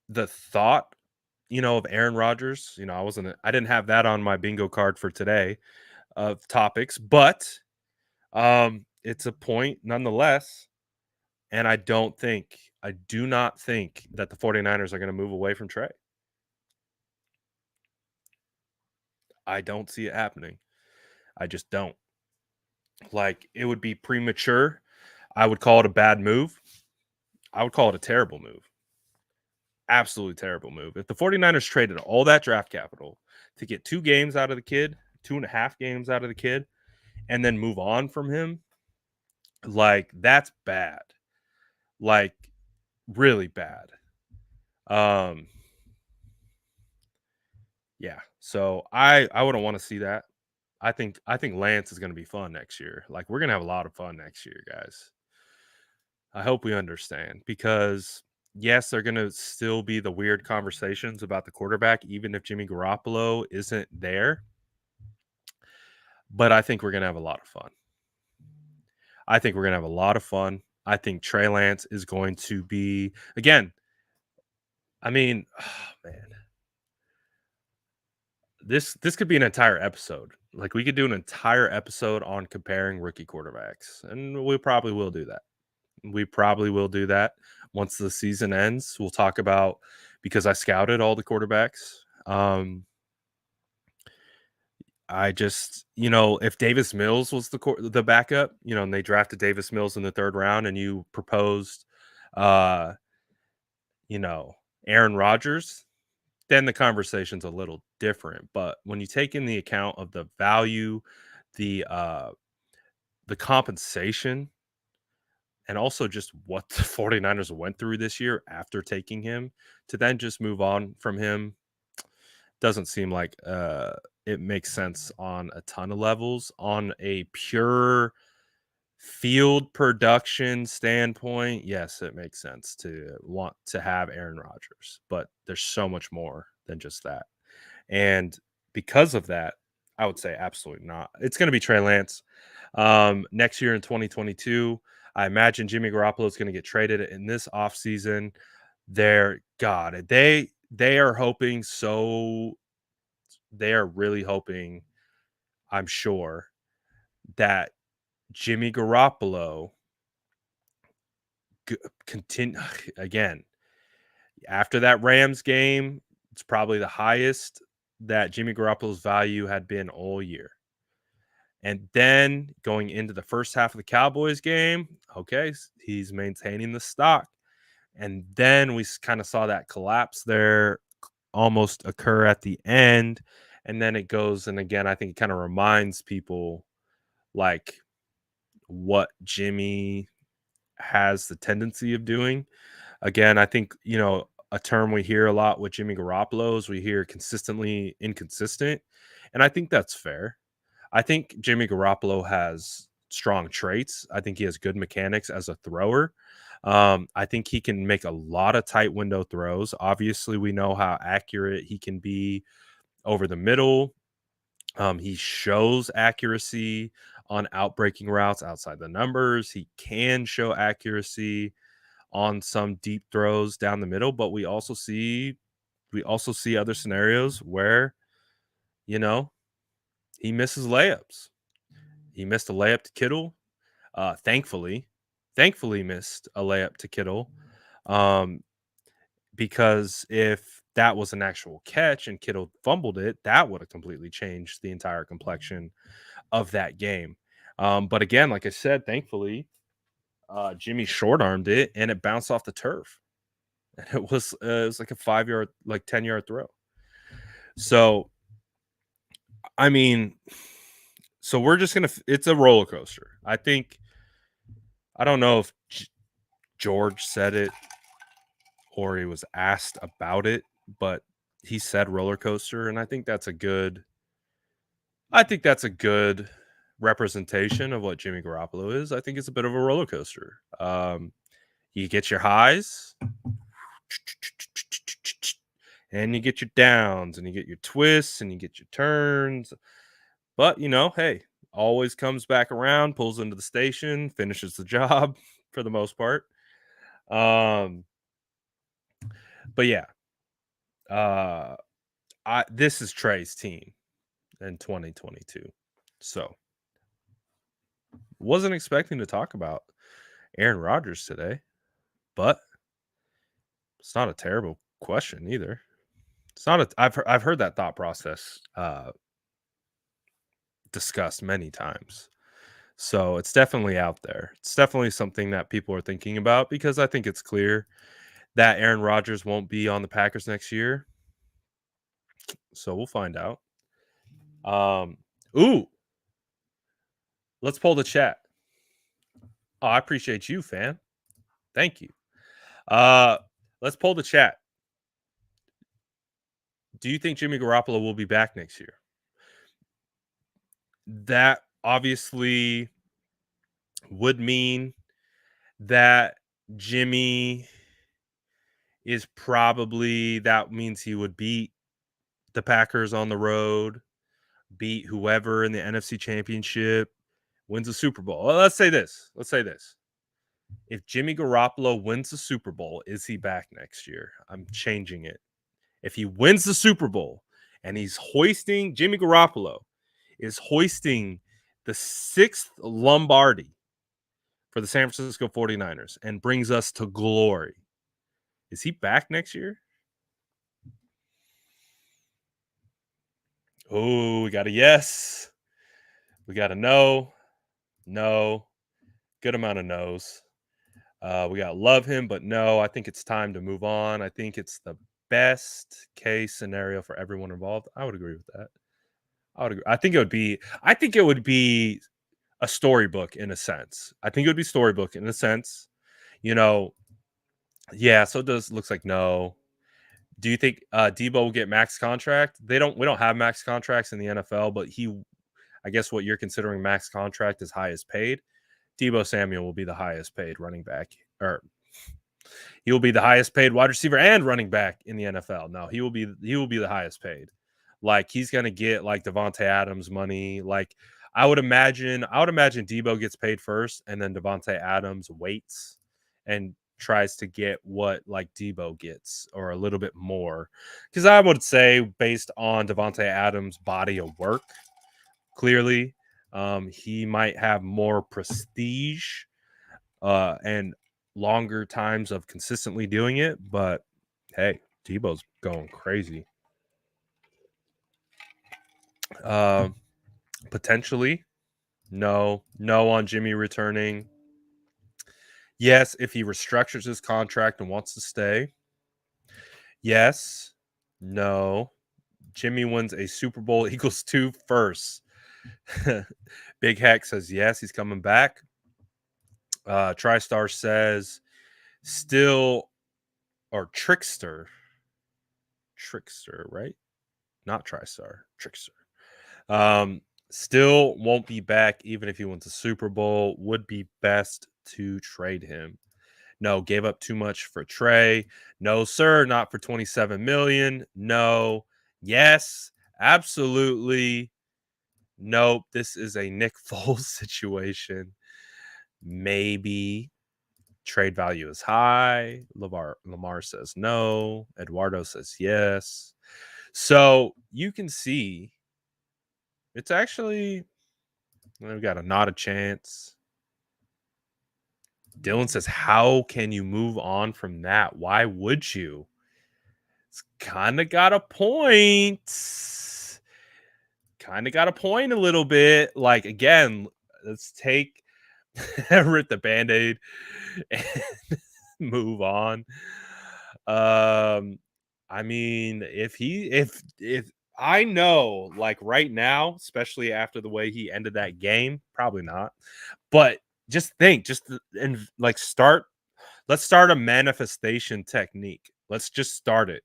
the thought, of Aaron Rodgers, I didn't have that on my bingo card for today of topics, but it's a point nonetheless. And I do not think that the 49ers are going to move away from Trey. I don't see it happening. I just don't. Like, it would be premature. I would call it a bad move. I would call it a terrible move. Absolutely terrible move. If the 49ers traded all that draft capital to get 2 games out of the kid, 2.5 games out of the kid, and then move on from him, like, that's bad. Like, really bad. Yeah. So I wouldn't want to see that. I think Lance is going to be fun next year. Like, we're going to have a lot of fun next year, guys. I hope we understand, because yes, they're going to still be the weird conversations about the quarterback, even if Jimmy Garoppolo isn't there. But I think we're going to have a lot of fun. I think Trey Lance is going to be, again, I mean, oh, man, this could be an entire episode. Like, we could do an entire episode on comparing rookie quarterbacks, and we probably will do that. Once the season ends. We'll talk about, because I scouted all the quarterbacks. I just, if Davis Mills was the backup, and they drafted Davis Mills in the 3rd round, and you proposed, Aaron Rodgers, then the conversation's a little different. But when you take in the account of the value, the compensation, and also just what the 49ers went through this year after taking him, to then just move on from him doesn't seem like it makes sense on a ton of levels. On a pure field production standpoint, yes, it makes sense to want to have Aaron Rodgers, but there's so much more than just that. And because of that, I would say absolutely not. It's going to be Trey Lance next year in 2022. I imagine Jimmy Garoppolo is going to get traded in this offseason. They are hoping so. They are really hoping, I'm sure, that Jimmy Garoppolo continue again after that Rams game. It's probably the highest that Jimmy Garoppolo's value had been all year. And then going into the first half of the Cowboys game, okay, he's maintaining the stock. And then we kind of saw that collapse there almost occur at the end. And then it goes, and again, I think it kind of reminds people like what Jimmy has the tendency of doing. Again, I think, a term we hear a lot with Jimmy Garoppolo is we hear consistently inconsistent. And I think that's fair. I think Jimmy Garoppolo has strong traits. I think he has good mechanics as a thrower. I think he can make a lot of tight window throws. Obviously, we know how accurate he can be over the middle. He shows accuracy on outbreaking routes outside the numbers. He can show accuracy on some deep throws down the middle, but we also see other scenarios where, he misses layups. He missed a layup to Kittle. Thankfully missed a layup to Kittle. Because if that was an actual catch and Kittle fumbled it, that would have completely changed the entire complexion of that game. But again, like I said, thankfully, Jimmy short-armed it and it bounced off the turf. And it was like a 5-yard, like 10-yard throw. So, I mean, we're just going to – it's a roller coaster. I don't know if George said it or he was asked about it, but he said roller coaster, and I think that's a good representation of what Jimmy Garoppolo is. I think it's a bit of a roller coaster. You get your highs and you get your downs and you get your twists and you get your turns. But, hey, always comes back around, pulls into the station, finishes the job for the most part. But yeah, this is Trey's team in 2022. So wasn't expecting to talk about Aaron Rodgers today, but it's not a terrible question either. It's not I've heard that thought process discussed many times. So it's definitely out there. It's definitely something that people are thinking about because I think it's clear that Aaron Rodgers won't be on the Packers next year. So we'll find out. Let's pull the chat. Oh, I appreciate you, fam. Thank you. Let's pull the chat. Do you think Jimmy Garoppolo will be back next year? That obviously would mean that Jimmy is that means he would beat the Packers on the road, beat whoever in the NFC Championship, wins a Super Bowl. Well, let's say this. If Jimmy Garoppolo wins the Super Bowl, is he back next year? I'm changing it. If he wins the Super Bowl and Jimmy Garoppolo is hoisting the 6th Lombardi for the San Francisco 49ers and brings us to glory, is he back next year? Oh, we got a yes. We got a no. No. Good amount of no's. We got love him, but no. I think it's time to move on. I think it's the best case scenario for everyone involved. I would agree with that. I would agree. I think it would be a storybook in a sense. I think it would be storybook in a sense. You know, yeah, so it looks like no. Do you think Debo will get max contract? We don't have max contracts in the NFL, but I guess what you're considering max contract is highest paid. Debo Samuel will be the highest paid running back, or he will be the highest paid wide receiver and running back in the NFL. No, he will be the highest paid. Like he's gonna get like Devontae Adams money. Like I would imagine Debo gets paid first, and then Devontae Adams waits and tries to get what like Debo gets or a little bit more. Because I would say based on Devontae Adams' body of work, clearly, he might have more prestige and longer times of consistently doing it. But hey, Debo's going crazy. Potentially, no on Jimmy returning. Yes, if he restructures his contract and wants to stay. Yes, no. Jimmy wins a Super Bowl, Eagles 2 first. Big Heck says yes, he's coming back. TriStar says still, or Trickster, right? Not TriStar, Trickster. Still won't be back even if he wins a Super Bowl. Would be best to trade him. No, gave up too much for Trey. No, sir, not for $27 million. No. Yes, absolutely. Nope. This is a Nick Foles situation. Maybe trade value is high. Lamar says no. Eduardo says yes. So you can see it's actually, we've got a not a chance. Dylan says, how can you move on from that? Why would you? It's kind of got a point. A little bit. Like, again, let's rip the Band-Aid and move on. I mean, if I know, like right now, especially after the way he ended that game, probably not. But just think, let's start a manifestation technique. Let's just start it.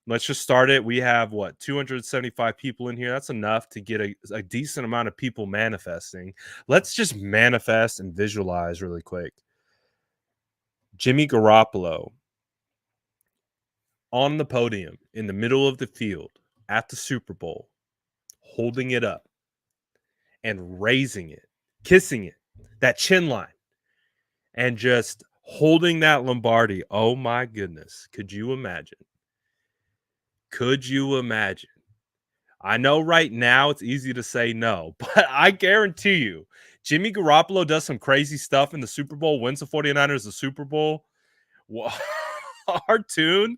We have 275 people in here. That's enough to get a decent amount of people manifesting. Let's just manifest and visualize really quick. Jimmy Garoppolo on the podium in the middle of the field at the Super Bowl, holding it up and raising it, kissing it, that chin line, and just holding that Lombardi. Oh my goodness. Could you imagine? I know right now it's easy to say no, but I guarantee you, Jimmy Garoppolo does some crazy stuff in the Super Bowl, wins the 49ers the Super Bowl. Well, our tune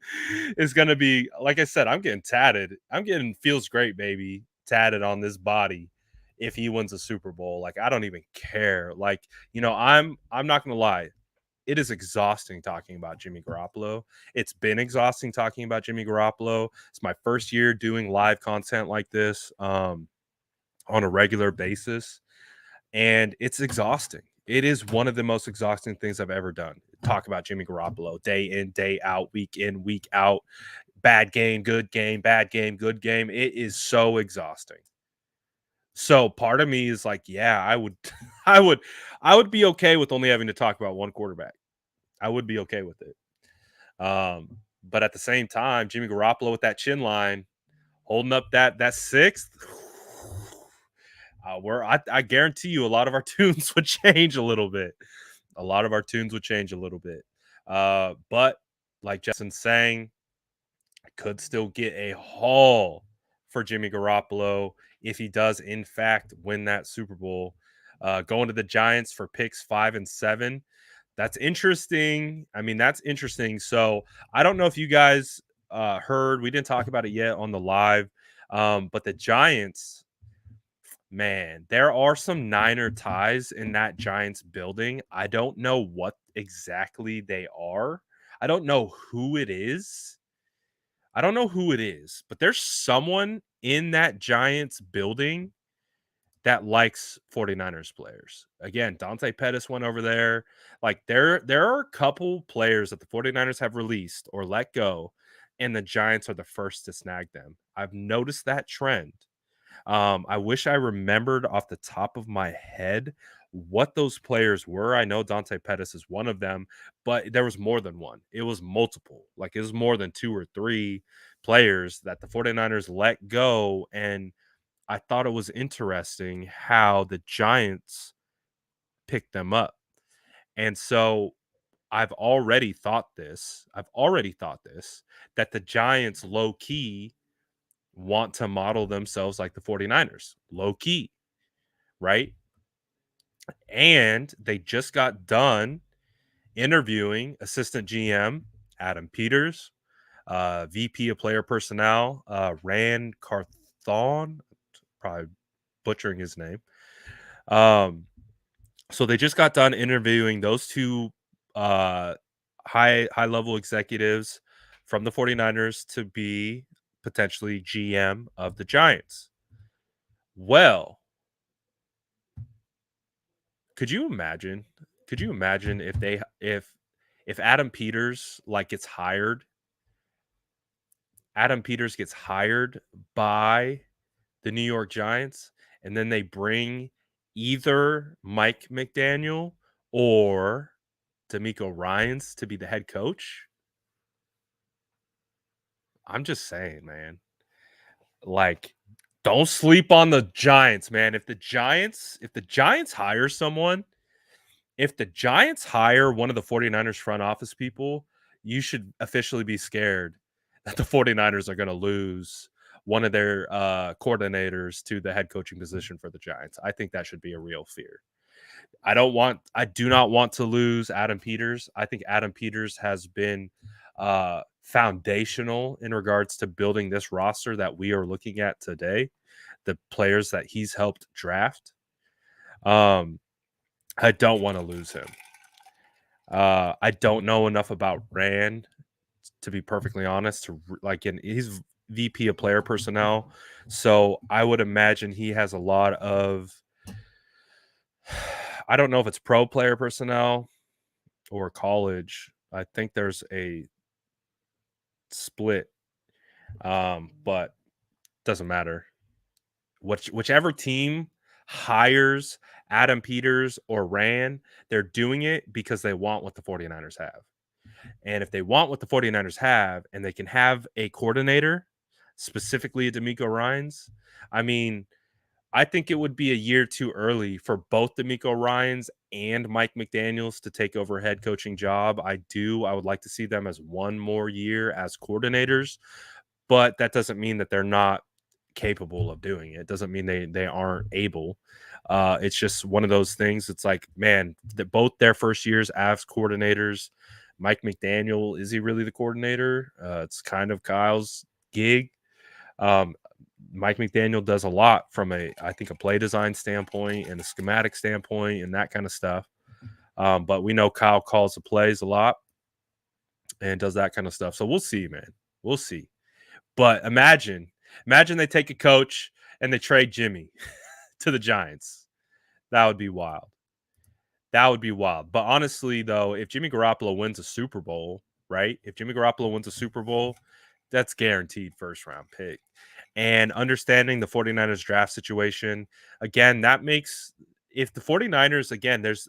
is going to be, like I said, I'm getting tatted. I'm getting feels great, baby, tatted on this body if he wins a Super Bowl. Like, I don't even care. Like, I'm not going to lie. It is exhausting talking about Jimmy Garoppolo. It's been exhausting talking about Jimmy Garoppolo. It's my first year doing live content like this on a regular basis, and it's exhausting. It is one of the most exhausting things I've ever done. Talk about Jimmy Garoppolo day in, day out, week in, week out. Bad game, good game, bad game, good game. It is so exhausting. So part of me is like, yeah, I would be okay with only having to talk about one quarterback. I would be okay with it. But at the same time, Jimmy Garoppolo with that chin line, holding up that sixth, I guarantee you a lot of our tunes would change a little bit. But like Justin's saying, I could still get a haul for Jimmy Garoppolo if he does in fact win that Super Bowl. Going to the Giants for picks 5 and 7. That's interesting. I mean, that's interesting. So I don't know if you guys heard, we didn't talk about it yet on the live, but the Giants, man, there are some Niner ties in that Giants building. I don't know what exactly they are. I don't know who it is. I don't know who it is, but there's someone in that Giants building that likes 49ers players. Again, Dante Pettis went over there. Like there are a couple players that the 49ers have released or let go, and the Giants are the first to snag them. I've noticed that trend. I wish I remembered off the top of my head what those players were. I know Dante Pettis is one of them, but there was more than one. It was multiple. Like it was more than 2 or 3 players that the 49ers let go. And I thought it was interesting how the Giants picked them up. And so I've already thought this. That the Giants low key want to model themselves like the 49ers, low key, right? And they just got done interviewing assistant GM Adam Peters, VP of player personnel, Rand Carthon, probably butchering his name. So they just got done interviewing those two high level executives from the 49ers to be potentially GM of the Giants. Well, could you imagine if Adam Peters gets hired? Adam Peters gets hired by the New York Giants, and then they bring either Mike McDaniel or D'Amico Ryans to be the head coach. I'm just saying, man. Like, don't sleep on the Giants, man. If the Giants hire someone, if the Giants hire one of the 49ers front office people, you should officially be scared that the 49ers are going to lose one of their coordinators to the head coaching position for the Giants. I think that should be a real fear. I do not want to lose Adam Peters. I think Adam Peters has been foundational in regards to building this roster that we are looking at today, the players that he's helped draft. I don't want to lose him. I don't know enough about Rand, to be perfectly honest. He's VP of player personnel, so I would imagine he has a lot of. I don't know if it's pro player personnel or college. I think there's a split, but doesn't matter. Whichever team hires Adam Peters or Rand, they're doing it because they want what the 49ers have. And if they want what the 49ers have and they can have a coordinator, specifically a D'Amico Ryans, I mean, I think it would be a year too early for both D'Amico Ryans and Mike McDaniels to take over a head coaching job. I would like to see them as one more year as coordinators, but that doesn't mean that they're not capable of doing it. It doesn't mean they aren't able. It's just one of those things. It's like, man, both their first years as coordinators. Mike McDaniel, is he really the coordinator? It's kind of Kyle's gig. Mike McDaniel does a lot from I think a play design standpoint and a schematic standpoint and that kind of stuff. But we know Kyle calls the plays a lot and does that kind of stuff. So we'll see, man. We'll see. But imagine they take a coach and they trade Jimmy to the Giants. That would be wild. But honestly, though, if Jimmy Garoppolo wins a Super Bowl, right? If Jimmy Garoppolo wins a Super Bowl, that's guaranteed first-round pick. And understanding the 49ers draft situation, again, that makes – if the 49ers, again, this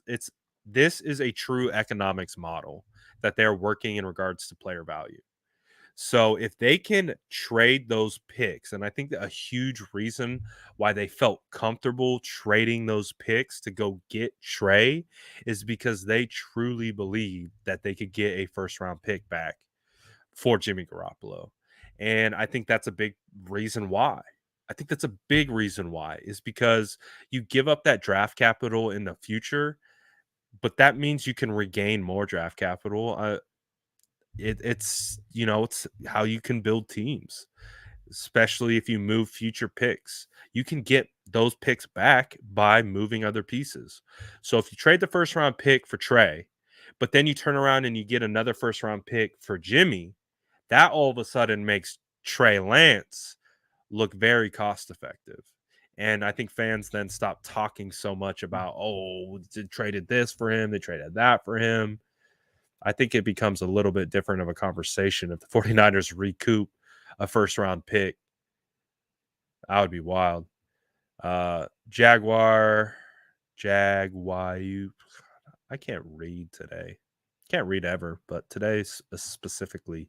is a true economics model that they're working in regards to player value. So if they can trade those picks, and I think that a huge reason why they felt comfortable trading those picks to go get Trey is because they truly believe that they could get a first-round pick back for Jimmy Garoppolo. And I think that's a big reason why. Is because you give up that draft capital in the future, but that means you can regain more draft capital. It's how you can build teams, especially if you move future picks. You can get those picks back by moving other pieces. So if you trade the first round pick for Trey, but then you turn around and you get another first round pick for Jimmy, That all of a sudden makes Trey Lance look very cost effective. And I think fans then stop talking so much about, oh, they traded this for him, they traded that for him. I think it becomes a little bit different of a conversation if the 49ers recoup a first-round pick. That would be wild. Jaguar, I can't read today. Can't read ever, but today specifically.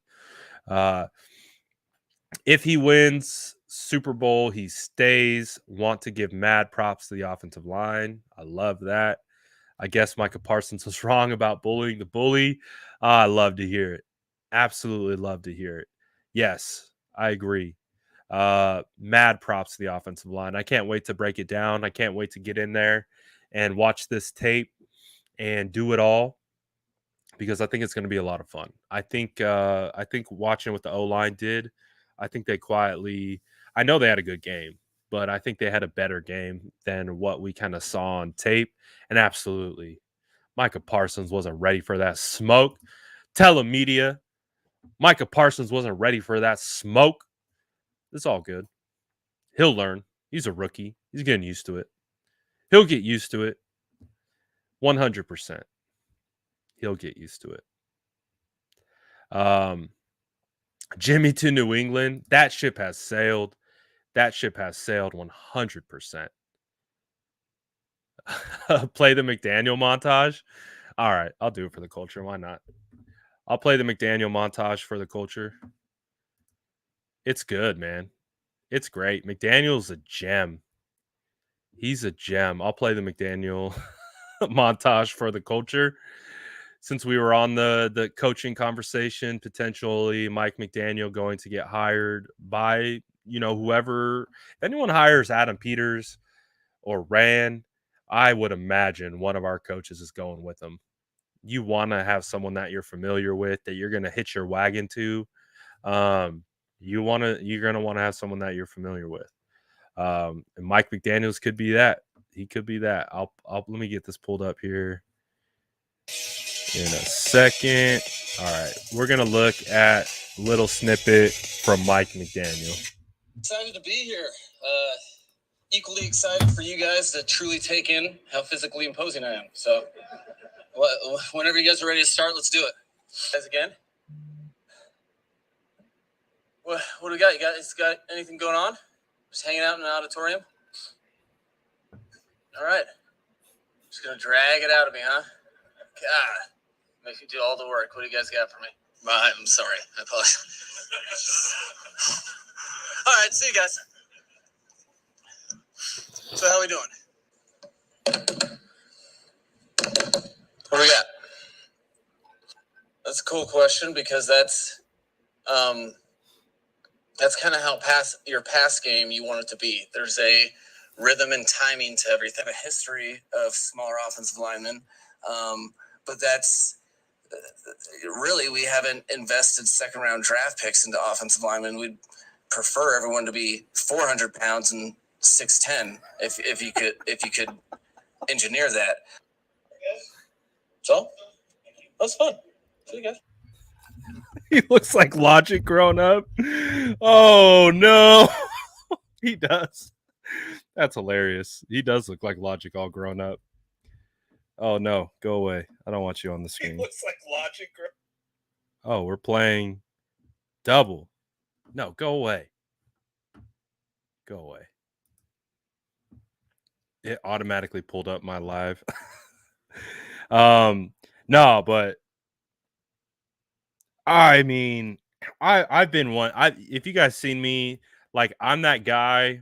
If he wins Super Bowl, he stays. Want to give mad props to the offensive line. I love that. I guess Micah Parsons was wrong about bullying the bully. I love to hear it. Absolutely love to hear it. Yes, I agree. Mad props to the offensive line. I can't wait to break it down. I can't wait to get in there and watch this tape and do it all, because I think it's going to be a lot of fun. I think watching what the O-line did, I think they quietly, I know they had a good game, but I think they had a better game than what we kind of saw on tape. And absolutely, Micah Parsons wasn't ready for that smoke. Telemedia, Micah Parsons wasn't ready for that smoke. It's all good. He'll learn. He's a rookie. He's getting used to it. He'll get used to it. 100%. He'll get used to it. Jimmy to New England. That ship has sailed. That ship has sailed 100%. Play the McDaniel montage. All right, I'll do it for the culture. Why not? I'll play the McDaniel montage for the culture. It's good, man. It's great. McDaniel's a gem. He's a gem. I'll play the McDaniel montage for the culture. Since we were on the coaching conversation, potentially Mike McDaniel going to get hired by, whoever. If anyone hires Adam Peters or Rand, I would imagine one of our coaches is going with them. You want to have someone that you're familiar with, that you're going to hitch your wagon to. You're going to want to have someone that you're familiar with. And Mike McDaniels could be that. He could be that. I'll let me get this pulled up here in a second. All right, we're gonna look at a little snippet from Mike McDaniel. Excited to be here. Equally excited for you guys to truly take in how physically imposing I am. So, whenever you guys are ready to start, let's do it. Guys, again. What do we got? You guys got anything going on? Just hanging out in an auditorium? All right. Just gonna drag it out of me, huh? God. Make you do all the work. What do you guys got for me? I'm sorry. I apologize. All right, see you guys. So how we doing? What do we got? That's a cool question, because that's kind of how your pass game you want it to be. There's a rhythm and timing to everything. A history of smaller offensive linemen, but that's really, we haven't invested second-round draft picks into offensive linemen. We'd prefer everyone to be 400 pounds and 6'10", if you could engineer that. So that's fun. See you guys. He looks like Logic grown up. Oh no, he does. That's hilarious. He does look like Logic all grown up. Oh no, go away. I don't want you on the screen. He looks like Logic. Oh, we're playing double. No, go away. Go away. It automatically pulled up my live. No, but I mean, I've been one. If you guys seen me, like, I'm that guy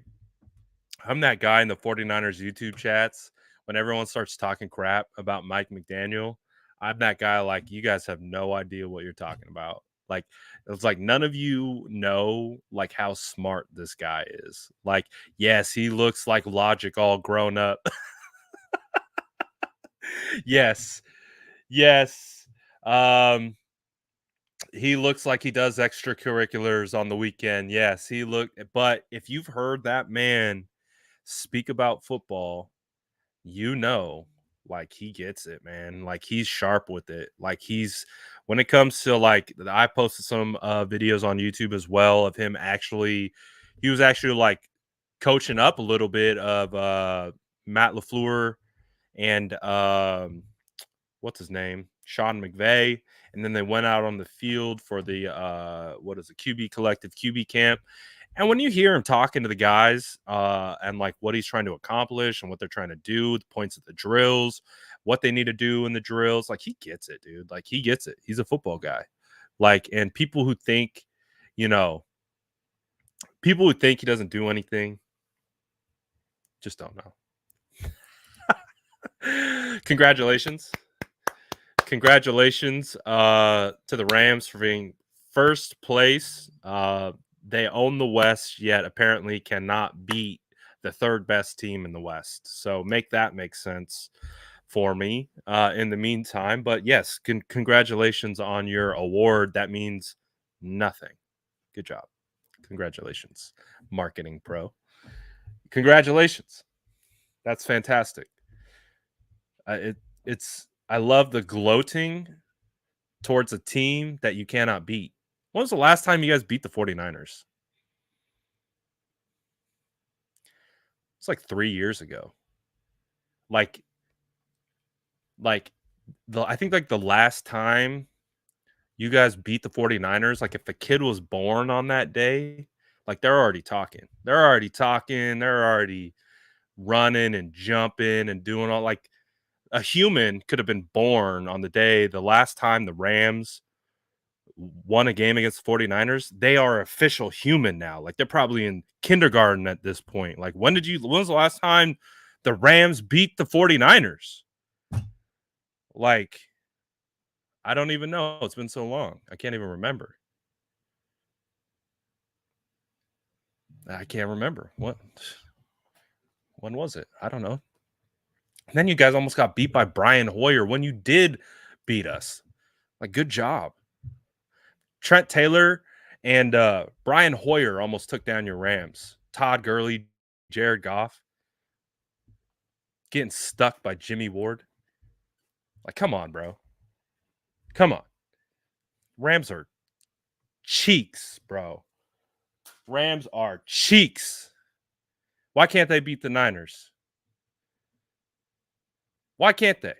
in the 49ers YouTube chats when everyone starts talking crap about Mike McDaniel. I'm that guy, like, you guys have no idea what you're talking about. Like, it's like none of you know, like, how smart this guy is. Like, yes, he looks like Logic all grown up. Yes. He looks like he does extracurriculars on the weekend. Yes, but if you've heard that man speak about football, you know Like, he gets it, man. Like, he's sharp with it. Like, when it comes to, like, I posted some videos on YouTube as well of him he was actually, like, coaching up a little bit of Matt LaFleur and what's his name? Sean McVay. And then they went out on the field for the QB collective QB camp. And when you hear him talking to the guys and like what he's trying to accomplish and what they're trying to do, the points of the drills, what they need to do in the drills, like, he gets it, dude. Like, he gets it. He's a football guy. Like, and people who think he doesn't do anything just don't know. Congratulations to the Rams for being first place. They own the West, yet apparently cannot beat the third best team in the West. So make sense for me in the meantime. But yes, congratulations on your award. That means nothing. Good job. Congratulations, marketing pro. Congratulations. That's fantastic. I love the gloating towards a team that you cannot beat. When was the last time you guys beat the 49ers? It's like 3 years ago. I think like the last time you guys beat the 49ers, like if the kid was born on that day, like they're already talking. They're already running and jumping and doing all, like, a human could have been born on the last time the Rams won a game against the 49ers. They are official human now. Like, they're probably in kindergarten at this point. Like, when was the last time the Rams beat the 49ers? Like, I don't even know. It's been so long. I can't even remember. I can't remember. When was it? I don't know. And then you guys almost got beat by Brian Hoyer when you did beat us. Like, good job. Trent Taylor and Brian Hoyer almost took down your Rams. Todd Gurley, Jared Goff getting stuck by Jimmy Ward. Like, come on, bro. Come on. Rams are cheeks, bro. Rams are cheeks. Why can't they beat the Niners? Why can't they?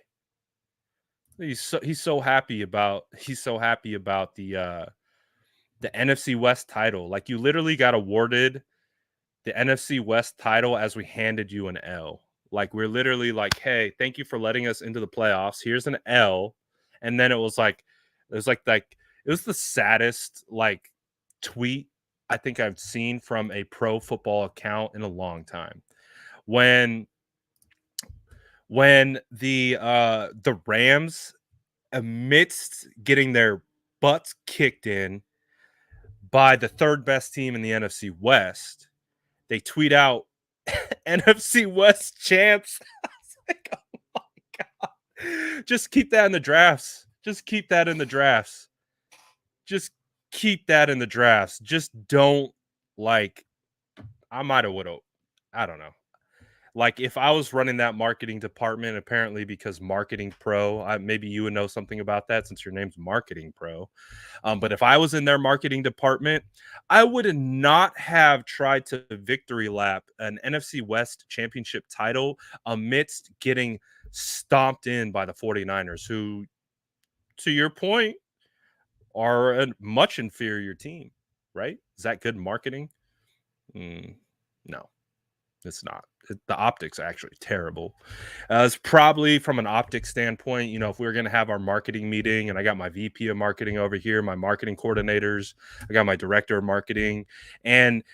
He's so happy about the NFC West title. Like, you literally got awarded the NFC West title as we handed you an L. Like, we're literally like, hey, thank you for letting us into the playoffs. Here's an L. And then it was the saddest, like, tweet I think I've seen from a pro football account in a long time. When the Rams, amidst getting their butts kicked in by the third best team in the NFC West, they tweet out NFC West champs. I was like, oh my God. Just keep that in the drafts. Just keep that in the drafts. Just keep that in the drafts. Just don't, like, I might have would have. I don't know. Like, if I was running that marketing department, apparently, because Marketing Pro, maybe you would know something about that since your name's Marketing Pro. But if I was in their marketing department, I would not have tried to victory lap an NFC West championship title amidst getting stomped in by the 49ers, who, to your point, are a much inferior team, right? Is that good marketing? No. It's not. The optics are actually terrible. It's probably, from an optics standpoint, if we were going to have our marketing meeting, and I got my VP of marketing over here, my marketing coordinators, I got my director of marketing, and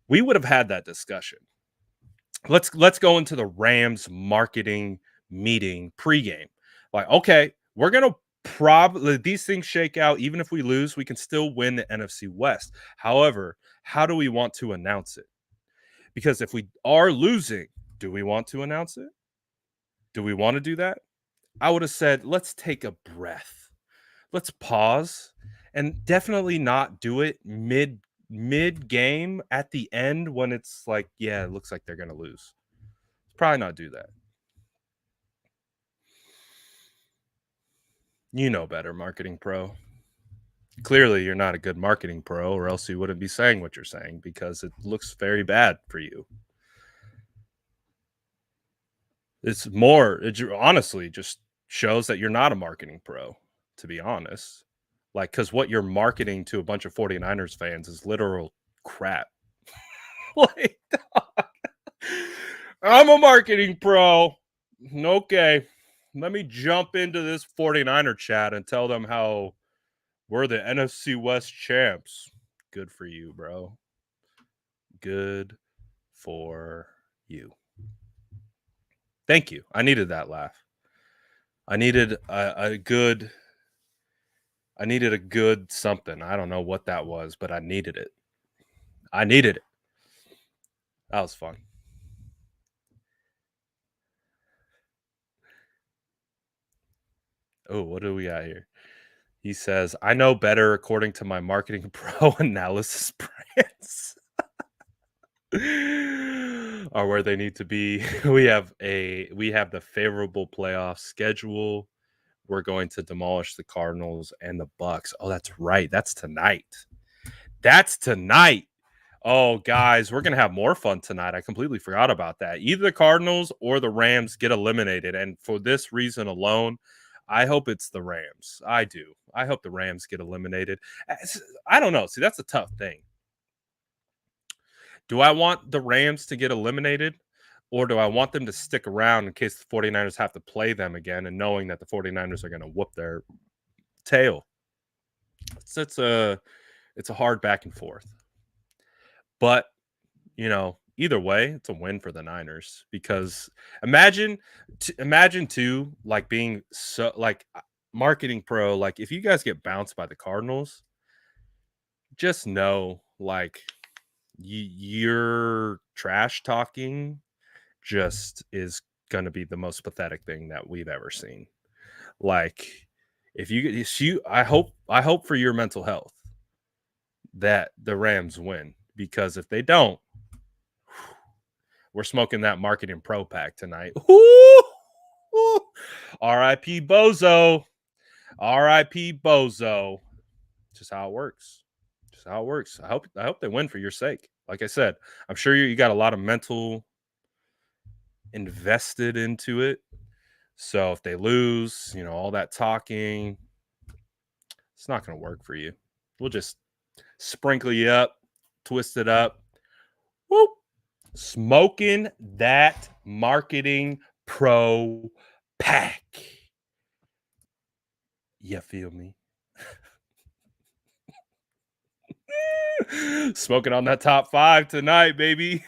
we would have had that discussion. Let's go into the Rams marketing meeting pregame. Like, okay, we're going to probably, these things shake out. Even if we lose, we can still win the NFC West. However, how do we want to announce it? Because if we are losing, do we want to announce it? Do we want to do that? I would have said, let's take a breath. Let's pause, and definitely not do it mid game at the end when it's like, yeah, it looks like they're going to lose. Probably not do that. You know better, marketing pro. Clearly, you're not a good marketing pro, or else you wouldn't be saying what you're saying, because it looks very bad for you. It's more, it honestly just shows that you're not a marketing pro, to be honest. Like, because what you're marketing to a bunch of 49ers fans is literal crap. Like, I'm a marketing pro. Okay. Let me jump into this 49er chat and tell them how we're the NFC West champs. Good for you, bro. Good for you. Thank you. I needed that laugh. I needed a good something. I don't know what that was, but I needed it. That was fun. Oh, what do we got here? He says, I know better according to my marketing pro analysis brands. Are where they need to be. We have the favorable playoff schedule. We're going to demolish the Cardinals and the Bucks. Oh, that's right. That's tonight. Oh, guys, we're going to have more fun tonight. I completely forgot about that. Either the Cardinals or the Rams get eliminated. And for this reason alone, I hope it's the Rams. I do. I hope the Rams get eliminated. I don't know. See, that's a tough thing. Do I want the Rams to get eliminated, or do I want them to stick around in case the 49ers have to play them again, and knowing that the 49ers are going to whoop their tail? It's a hard back and forth. But, either way, it's a win for the Niners, because imagine too, like, being so, like, marketing pro, like, if you guys get bounced by the Cardinals, just know, like, your trash talking just is going to be the most pathetic thing that we've ever seen. Like, if you I hope for your mental health that the Rams win, because if they don't, we're smoking that marketing pro pack tonight. R.I.P. Bozo. R.I.P. Bozo. Just how it works. I hope they win for your sake. Like I said, I'm sure you got a lot of mental invested into it. So if they lose, all that talking, it's not going to work for you. We'll just sprinkle you up, twist it up. Whoop. Smoking that marketing pro pack. You feel me? Smoking on that top 5 tonight, baby.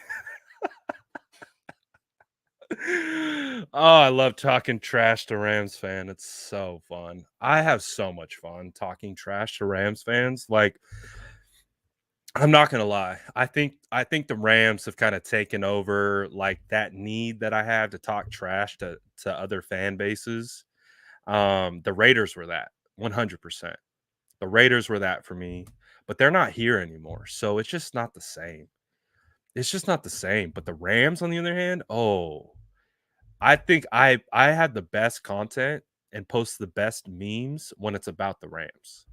Oh, I love talking trash to Rams fan. It's so fun. I have so much fun talking trash to Rams fans. Like, I'm not gonna lie. I think the Rams have kind of taken over, like, that need that I have to talk trash to other fan bases. The Raiders were that 100%. The Raiders were that for me, but they're not here anymore. So it's just not the same. But the Rams, on the other hand, I think I have the best content and post the best memes when it's about the Rams.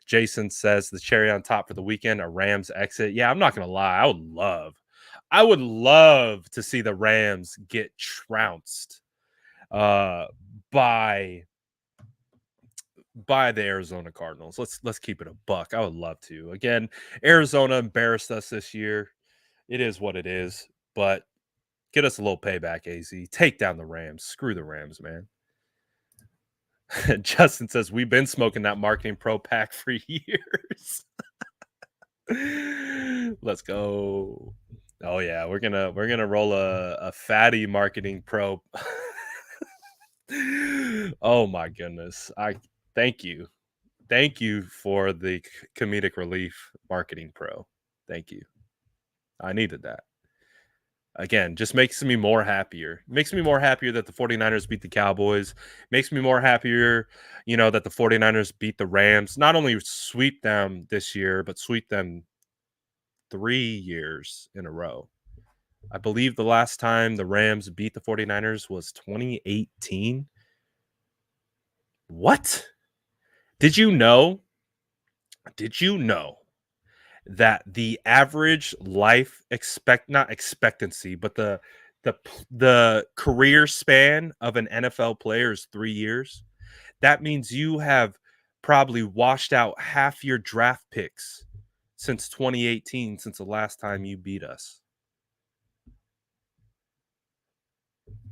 Jason says the cherry on top for the weekend, a Rams exit. Yeah, I'm not going to lie. I would love to see the Rams get trounced by the Arizona Cardinals. Let's keep it a buck. I would love to. Again, Arizona embarrassed us this year. It is what it is, but get us a little payback, AZ. Take down the Rams. Screw the Rams, man. Justin says we've been smoking that marketing pro pack for years. Let's go. Oh yeah, we're gonna roll a fatty marketing pro. Oh my goodness. I thank you for the comedic relief marketing pro. Thank you. I needed that. Again, just makes me more happier. Makes me more happier that the 49ers beat the Cowboys. Makes me more happier, that the 49ers beat the Rams. Not only sweep them this year, but sweep them 3 years in a row. I believe the last time the Rams beat the 49ers was 2018. What? Did you know that the average life not expectancy, but the career span of an NFL player is 3 years? That means you have probably washed out half your draft picks since 2018, since the last time you beat us.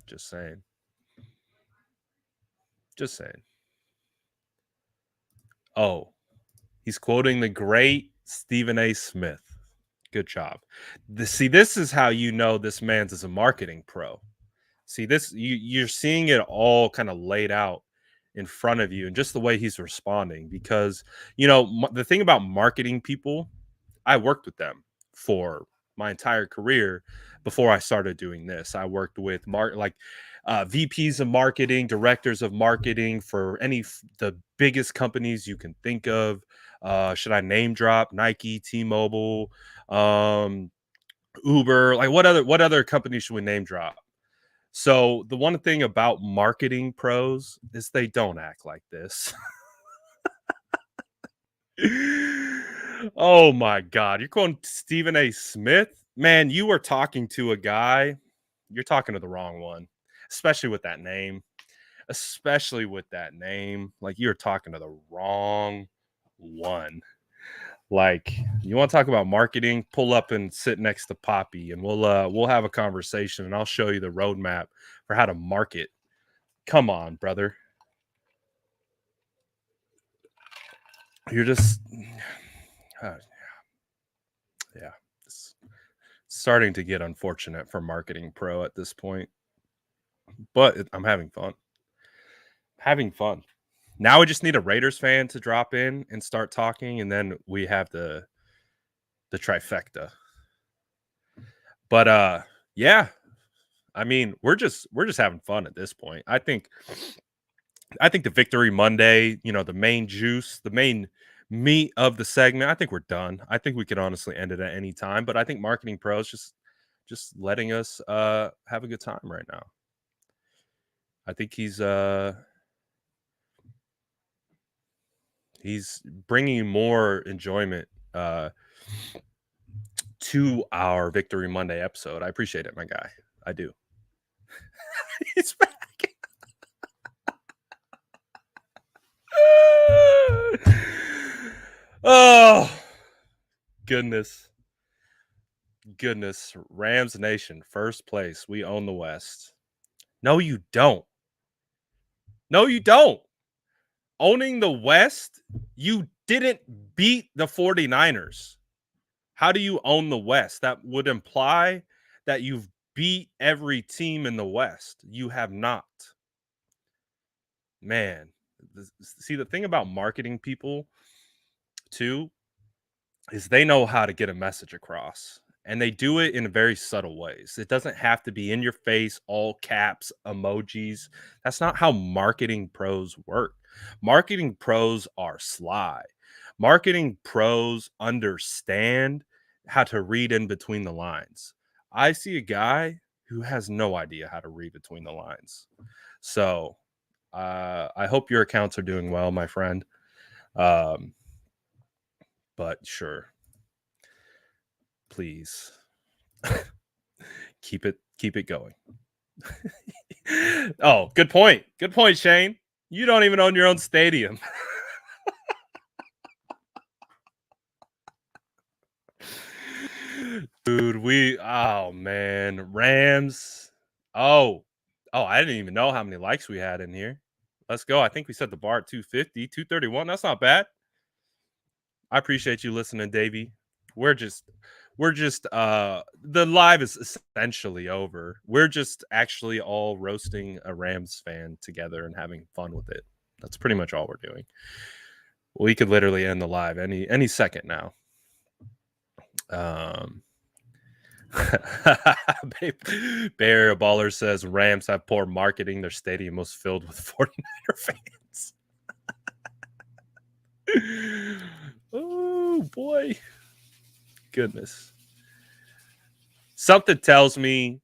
Just saying. Just saying. Oh, he's quoting the great Stephen A. Smith. Good job. This is how you know this man's is a marketing pro. See, this you're seeing it all kind of laid out in front of you, and just the way he's responding. Because the thing about marketing people, I worked with them for my entire career before I started doing this. I worked with VPs of marketing, directors of marketing for the biggest companies you can think of. Should I name drop? Nike, T-Mobile, Uber? Like what other companies should we name drop? So the one thing about marketing pros is they don't act like this. Oh my God. You're quoting Stephen A. Smith? Man, you are talking to a guy. You're talking to the wrong one, especially with that name. Like, you're talking to the wrong one. Like, you want to talk about marketing? Pull up and sit next to Poppy, and we'll have a conversation, and I'll show you the roadmap for how to market. Come on, brother. You're just yeah. It's starting to get unfortunate for marketing pro at this point. But I'm having fun. Now we just need a Raiders fan to drop in and start talking, and then we have the trifecta. But yeah, I mean, we're just having fun at this point. I think the Victory Monday, the main juice, the main meat of the segment, I think we're done. I think we could honestly end it at any time, but I think Marketing Pro is just letting us have a good time right now. I think he's bringing more enjoyment to our Victory Monday episode. I appreciate it, my guy. I do. He's back. Oh, goodness. Rams Nation, first place. We own the West. No, you don't. Owning the West, you didn't beat the 49ers. How do you own the West? That would imply that you've beat every team in the West. You have not. Man, see, the thing about marketing people, too, is they know how to get a message across. And they do it in very subtle ways. It doesn't have to be in your face, all caps, emojis. That's not how marketing pros work. Marketing pros are sly. Marketing pros understand how to read in between the lines. I see a guy who has no idea how to read between the lines. So I hope your accounts are doing well, my friend. But sure. Please keep it going. Oh, good point, Shane. You don't even own your own stadium. Dude, oh man, Rams. Oh, I didn't even know how many likes we had in here. Let's go. I think we set the bar at 250, 231. That's not bad. I appreciate you listening, Davey. We're just the live is essentially over. We're just actually all roasting a Rams fan together and having fun with it. That's pretty much all we're doing. We could literally end the live any second now. Bay Area Baller says Rams have poor marketing. Their stadium was filled with 49er fans. Oh boy. Goodness. Something tells me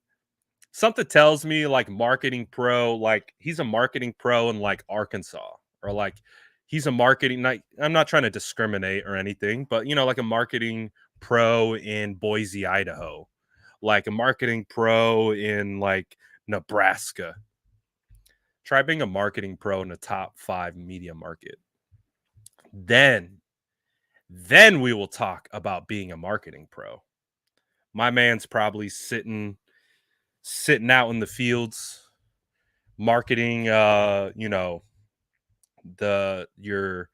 like marketing pro, like he's a marketing pro in like Arkansas, or like he's a marketing, I'm not trying to discriminate or anything, but like a marketing pro in Boise, Idaho, like a marketing pro in like Nebraska. Try being a marketing pro in a top 5 media market. Then we will talk about being a marketing pro. My man's probably sitting out in the fields marketing your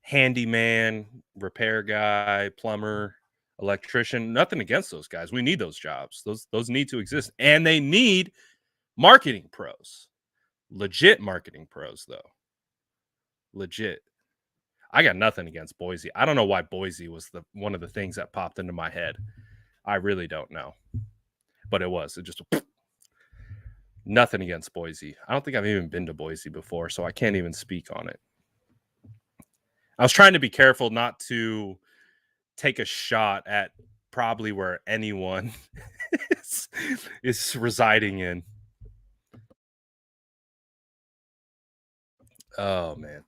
handyman, repair guy, plumber, electrician. Nothing against those guys. We need those jobs. Those need to exist, and they need marketing pros. Legit marketing pros, though. Legit. I got nothing against Boise. I don't know why Boise was one of the things that popped into my head. I really don't know. But it was. It just nothing against Boise. I don't think I've even been to Boise before, so I can't even speak on it. I was trying to be careful not to take a shot at probably where anyone is residing in. Oh, man.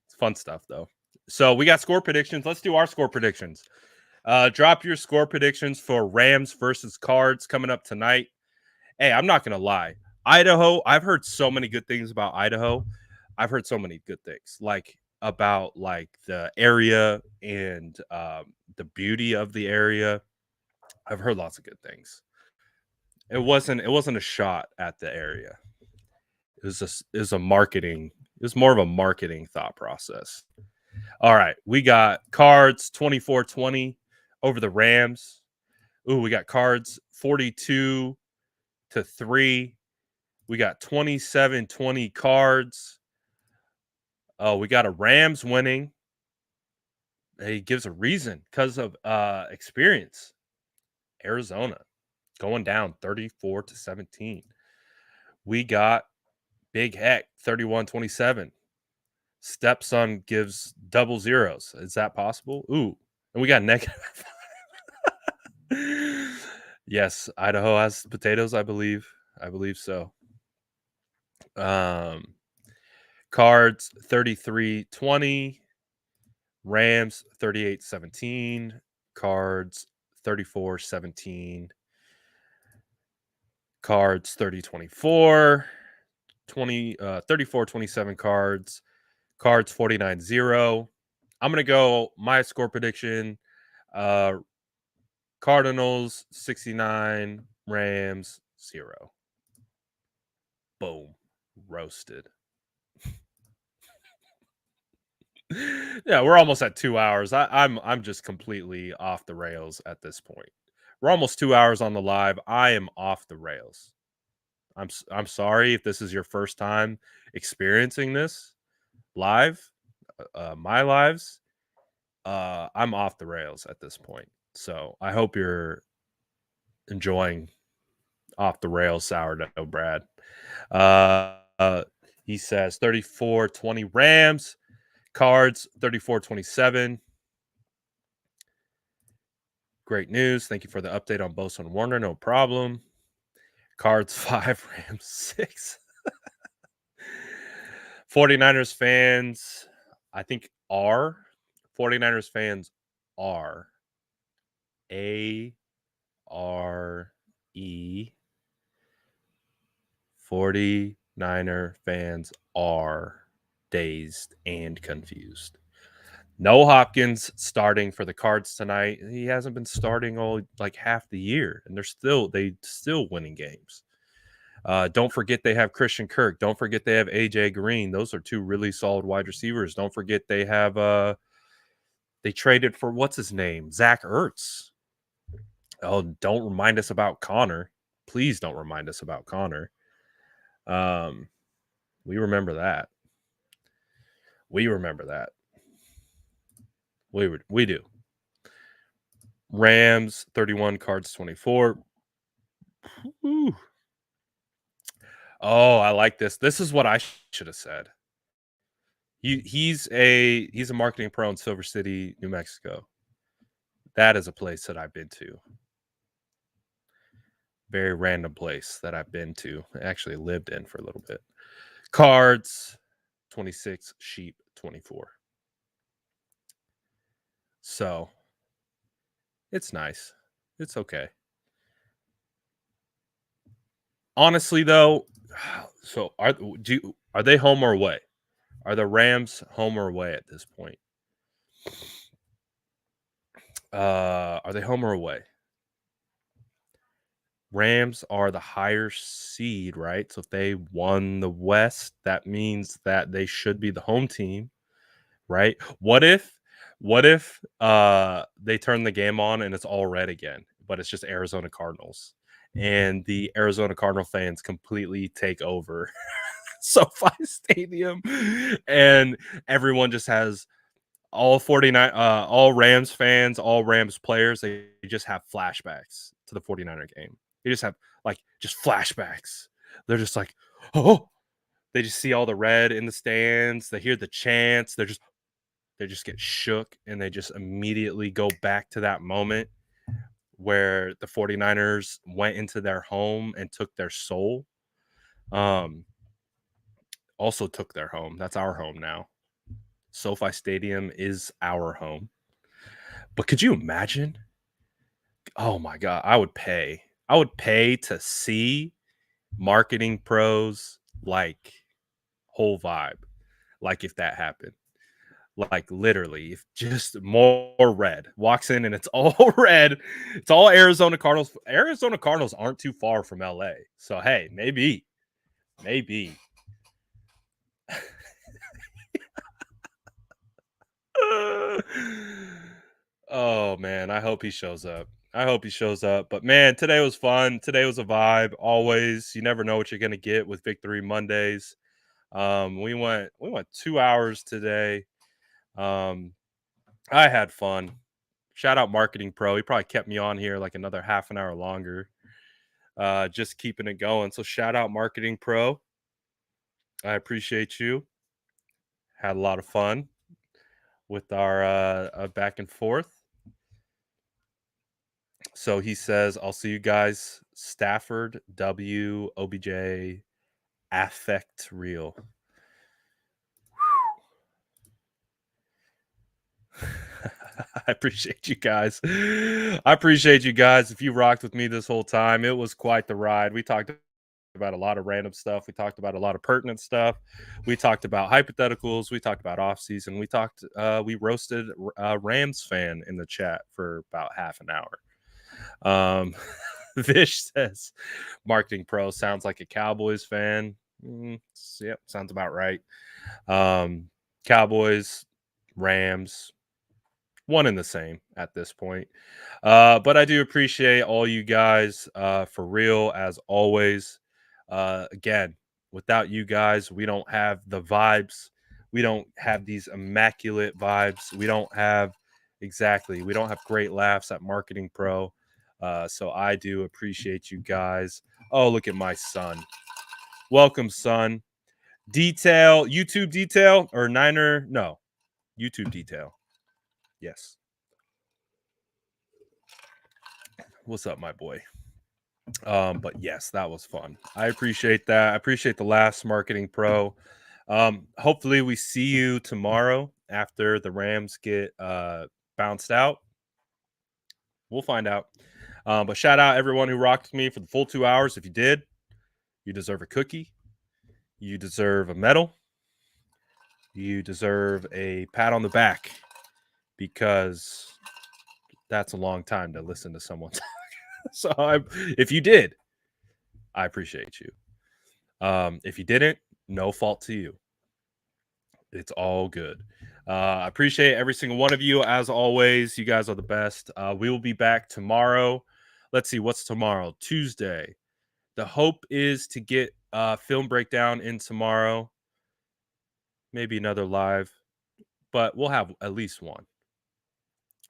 It's fun stuff, though. So we got score predictions. Let's do our score predictions. Drop your score predictions for Rams versus Cards coming up tonight. Hey, I'm not going to lie. Idaho, I've heard so many good things about Idaho. I've heard so many good things, like about like the area and the beauty of the area. I've heard lots of good things. It wasn't a shot at the area. It was a marketing. It was more of a marketing thought process. All right, we got Cards 24-20 over the Rams. Ooh, we got Cards 42-3. We got 27-20 Cards. Oh, we got a Rams winning. He gives a reason because of experience. Arizona going down 34-17. We got Big Heck 31-27. Stepson gives double zeros. Is that possible? Ooh, and we got negative. Yes, Idaho has potatoes, I believe. I believe so. Cards 33-20. Rams 38-17. Cards 34-17. Cards 30-24. 34-27 Cards. Cards 49-0. I'm going to go my score prediction. Cardinals 69, Rams 0. Boom. Roasted. Yeah, we're almost at 2 hours. I'm just completely off the rails at this point. We're almost 2 hours on the live. I am off the rails. I'm sorry if this is your first time experiencing this live, my lives. I'm off the rails at this point. So I hope you're enjoying off the rails sourdough, Brad. He says 34-20 Rams. Cards 34-27. Great news. Thank you for the update on Bosa and Warner. No problem. Cards 5, Rams 6. 49ers fans, I think are. 49ers fans are. A-R-E. 49er fans are dazed and confused. No Hopkins starting for the Cards tonight. He hasn't been starting all like half the year, and they still winning games. Don't forget they have Christian Kirk. Don't forget they have AJ Green. Those are two really solid wide receivers. Don't forget they have they traded for what's his name? Zach Ertz. Oh, don't remind us about Connor. Please don't remind us about Connor. We remember that. We remember that. We do. Rams 31, Cards 24. Ooh. Oh, I like this. This is what I should have said. He's a marketing pro in Silver City, New Mexico. That is a place that I've been to. Very random place that I've been to. I actually lived in for a little bit. Cards 26, sheep 24. So it's nice. It's okay. Honestly, though, so are they home or away? Are the Rams home or away at this point? Are they home or away? Rams are the higher seed, right? So if they won the West, that means that they should be the home team, right? What if they turn the game on and it's all red again, but it's just Arizona Cardinals, and the Arizona Cardinal fans completely take over SoFi Stadium, and everyone just has all 49 all Rams fans, all Rams players, they just have flashbacks to the 49er game. They just have just flashbacks. They're just like, oh, they just see all the red in the stands, they hear the chants, they just get shook, and they just immediately go back to that moment where the 49ers went into their home and took their soul. Also took their home. That's our home now. SoFi Stadium is our home. But could you imagine? Oh my God, I would pay. I would pay to see Marketing Pros whole vibe. If that happened. Literally, if just more red walks in and it's all red, it's all Arizona Cardinals. Arizona Cardinals aren't too far from LA. So hey, maybe. Oh man, I hope he shows up. But man, today was fun. Today was a vibe. Always, you never know what you're gonna get with Victory Mondays. We went 2 hours today. I had fun. Shout out Marketing Pro. He probably kept me on here another half an hour longer. Just keeping it going. So shout out Marketing Pro. I appreciate you. Had a lot of fun with our back and forth. So he says, I'll see you guys. Stafford, W, OBJ, affect real. I appreciate you guys. If you rocked with me this whole time, it was quite the ride. We talked about a lot of random stuff. We talked about a lot of pertinent stuff. We talked about hypotheticals. We talked about offseason. We roasted a Rams fan in the chat for about half an hour. Vish says, Marketing Pro sounds like a Cowboys fan. Yep, sounds about right. Cowboys, Rams, one and the same at this point. But I do appreciate all you guys for real, as always. Again, without you guys, we don't have the vibes. We don't have these immaculate vibes. We don't have great laughs at Marketing Pro. So I do appreciate you guys. Oh, look at my son. Welcome, son. YouTube detail or Niner? No, YouTube detail. Yes. What's up, my boy? But yes, that was fun. I appreciate that. I appreciate the last Marketing Pro. Hopefully we see you tomorrow after the Rams get bounced out. We'll find out. But shout out everyone who rocked with me for the full 2 hours. If you did, you deserve a cookie. You deserve a medal. You deserve a pat on the back, because that's a long time to listen to someone talk. So if you did, I appreciate you. If you didn't, no fault to you. It's all good. I appreciate every single one of you. As always, you guys are the best. We will be back tomorrow. Let's see, what's tomorrow? Tuesday. The hope is to get film breakdown in tomorrow. Maybe another live, but we'll have at least one.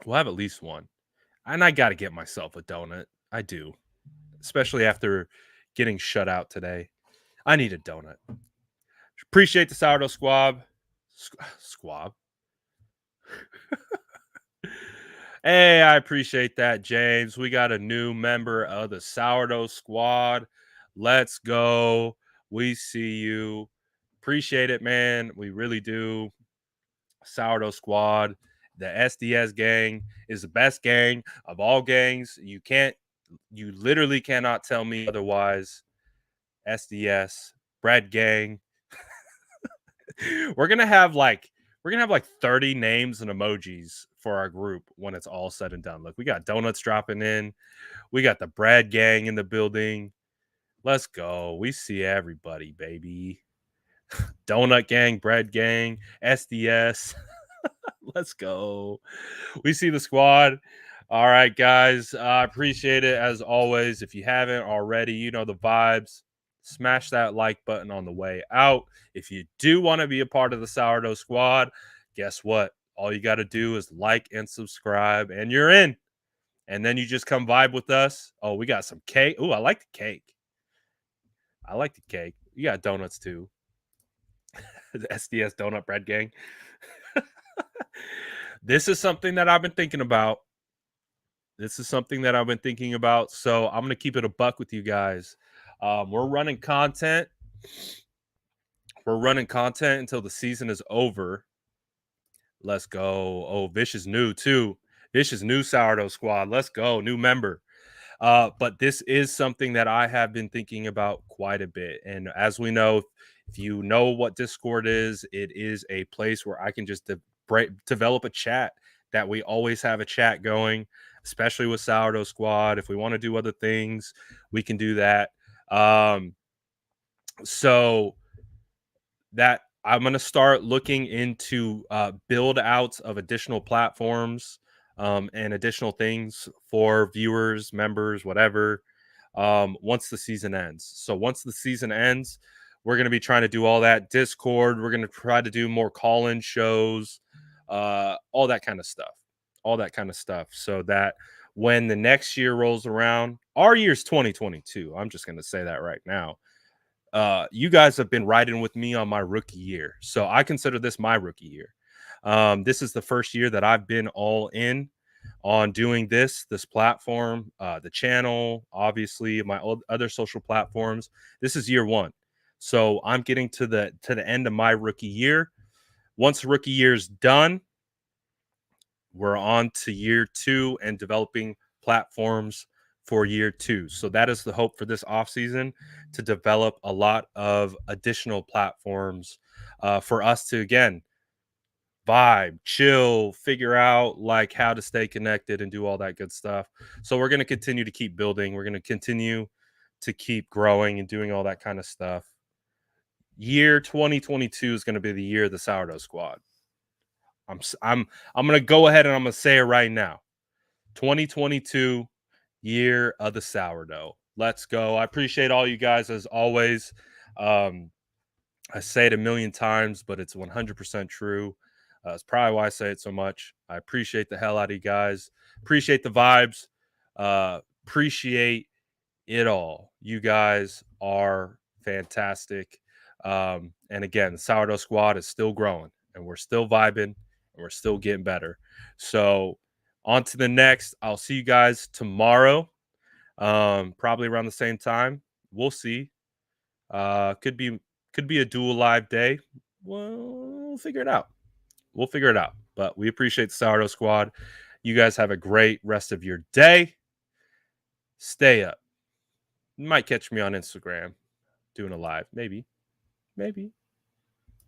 And I got to get myself a donut. I do. Especially after getting shut out today. I need a donut. Appreciate the Sourdough Squab. Squab. Hey, I appreciate that, James. We got a new member of the Sourdough Squad. Let's go. We see you. Appreciate it, man. We really do. Sourdough Squad, the SDS gang is the best gang of all gangs. You literally cannot tell me otherwise. SDS, bread gang. We're gonna have like 30 names and emojis for our group when it's all said and done. Look, we got donuts dropping in. We got the bread gang in the building. Let's go. We see everybody, baby. Donut gang, bread gang, SDS. Let's go. We see the squad. All right, guys. I appreciate it as always. If you haven't already, you know the vibes. Smash that like button on the way out. If you do want to be a part of the Sourdough Squad, guess what? All you got to do is like and subscribe, and you're in. And then you just come vibe with us. Oh, we got some cake. Oh, I like the cake. I like the cake. You got donuts too. The SDS Donut Bread Gang. This is something that I've been thinking about. So I'm going to keep it a buck with you guys. We're running content. Until the season is over. Let's go. Oh, Vish is new too. Vish is new Sourdough Squad. Let's go. New member. But this is something that I have been thinking about quite a bit. And as we know, if you know what Discord is, it is a place where I can just develop a chat that we always have a chat going, especially with Sourdough Squad. If we want to do other things, we can do that. So that I'm going to start looking into build outs of additional platforms and additional things for viewers, members, whatever, once the season ends. So once the season ends, we're going to be trying to do all that. Discord, we're going to try to do more call-in shows, all that kind of stuff. So that when the next year rolls around, our year's 2022. I'm just going to say that right now. You guys have been riding with me on my rookie year. So I consider this my rookie year. This is the first year that I've been all in on doing this platform, the channel, obviously my other social platforms. This is year one. So I'm getting to the end of my rookie year. Once rookie year's done, we're on to year two and developing platforms for year two. So that is the hope for this offseason, to develop a lot of additional platforms for us to, again, vibe, chill, figure out like how to stay connected and do all that good stuff. So we're going to continue to keep building. We're going to continue to keep growing and doing all that kind of stuff. Year 2022 is going to be the year of the Sourdough Squad. I'm going to go ahead and I'm going to say it right now. 2022, year of the sourdough. Let's go. I appreciate all you guys as always. I say it a million times, but it's 100% true. It's probably why I say it so much. I appreciate the hell out of you guys. Appreciate the vibes. Appreciate it all. You guys are fantastic. And again, the Sourdough Squad is still growing, and we're still vibing, and we're still getting better. So on to the next. I'll see you guys tomorrow, probably around the same time. We'll see. Could be a dual live day. We'll figure it out. But we appreciate the Sourdough Squad. You guys have a great rest of your day. Stay up. You might catch me on Instagram doing a live. Maybe.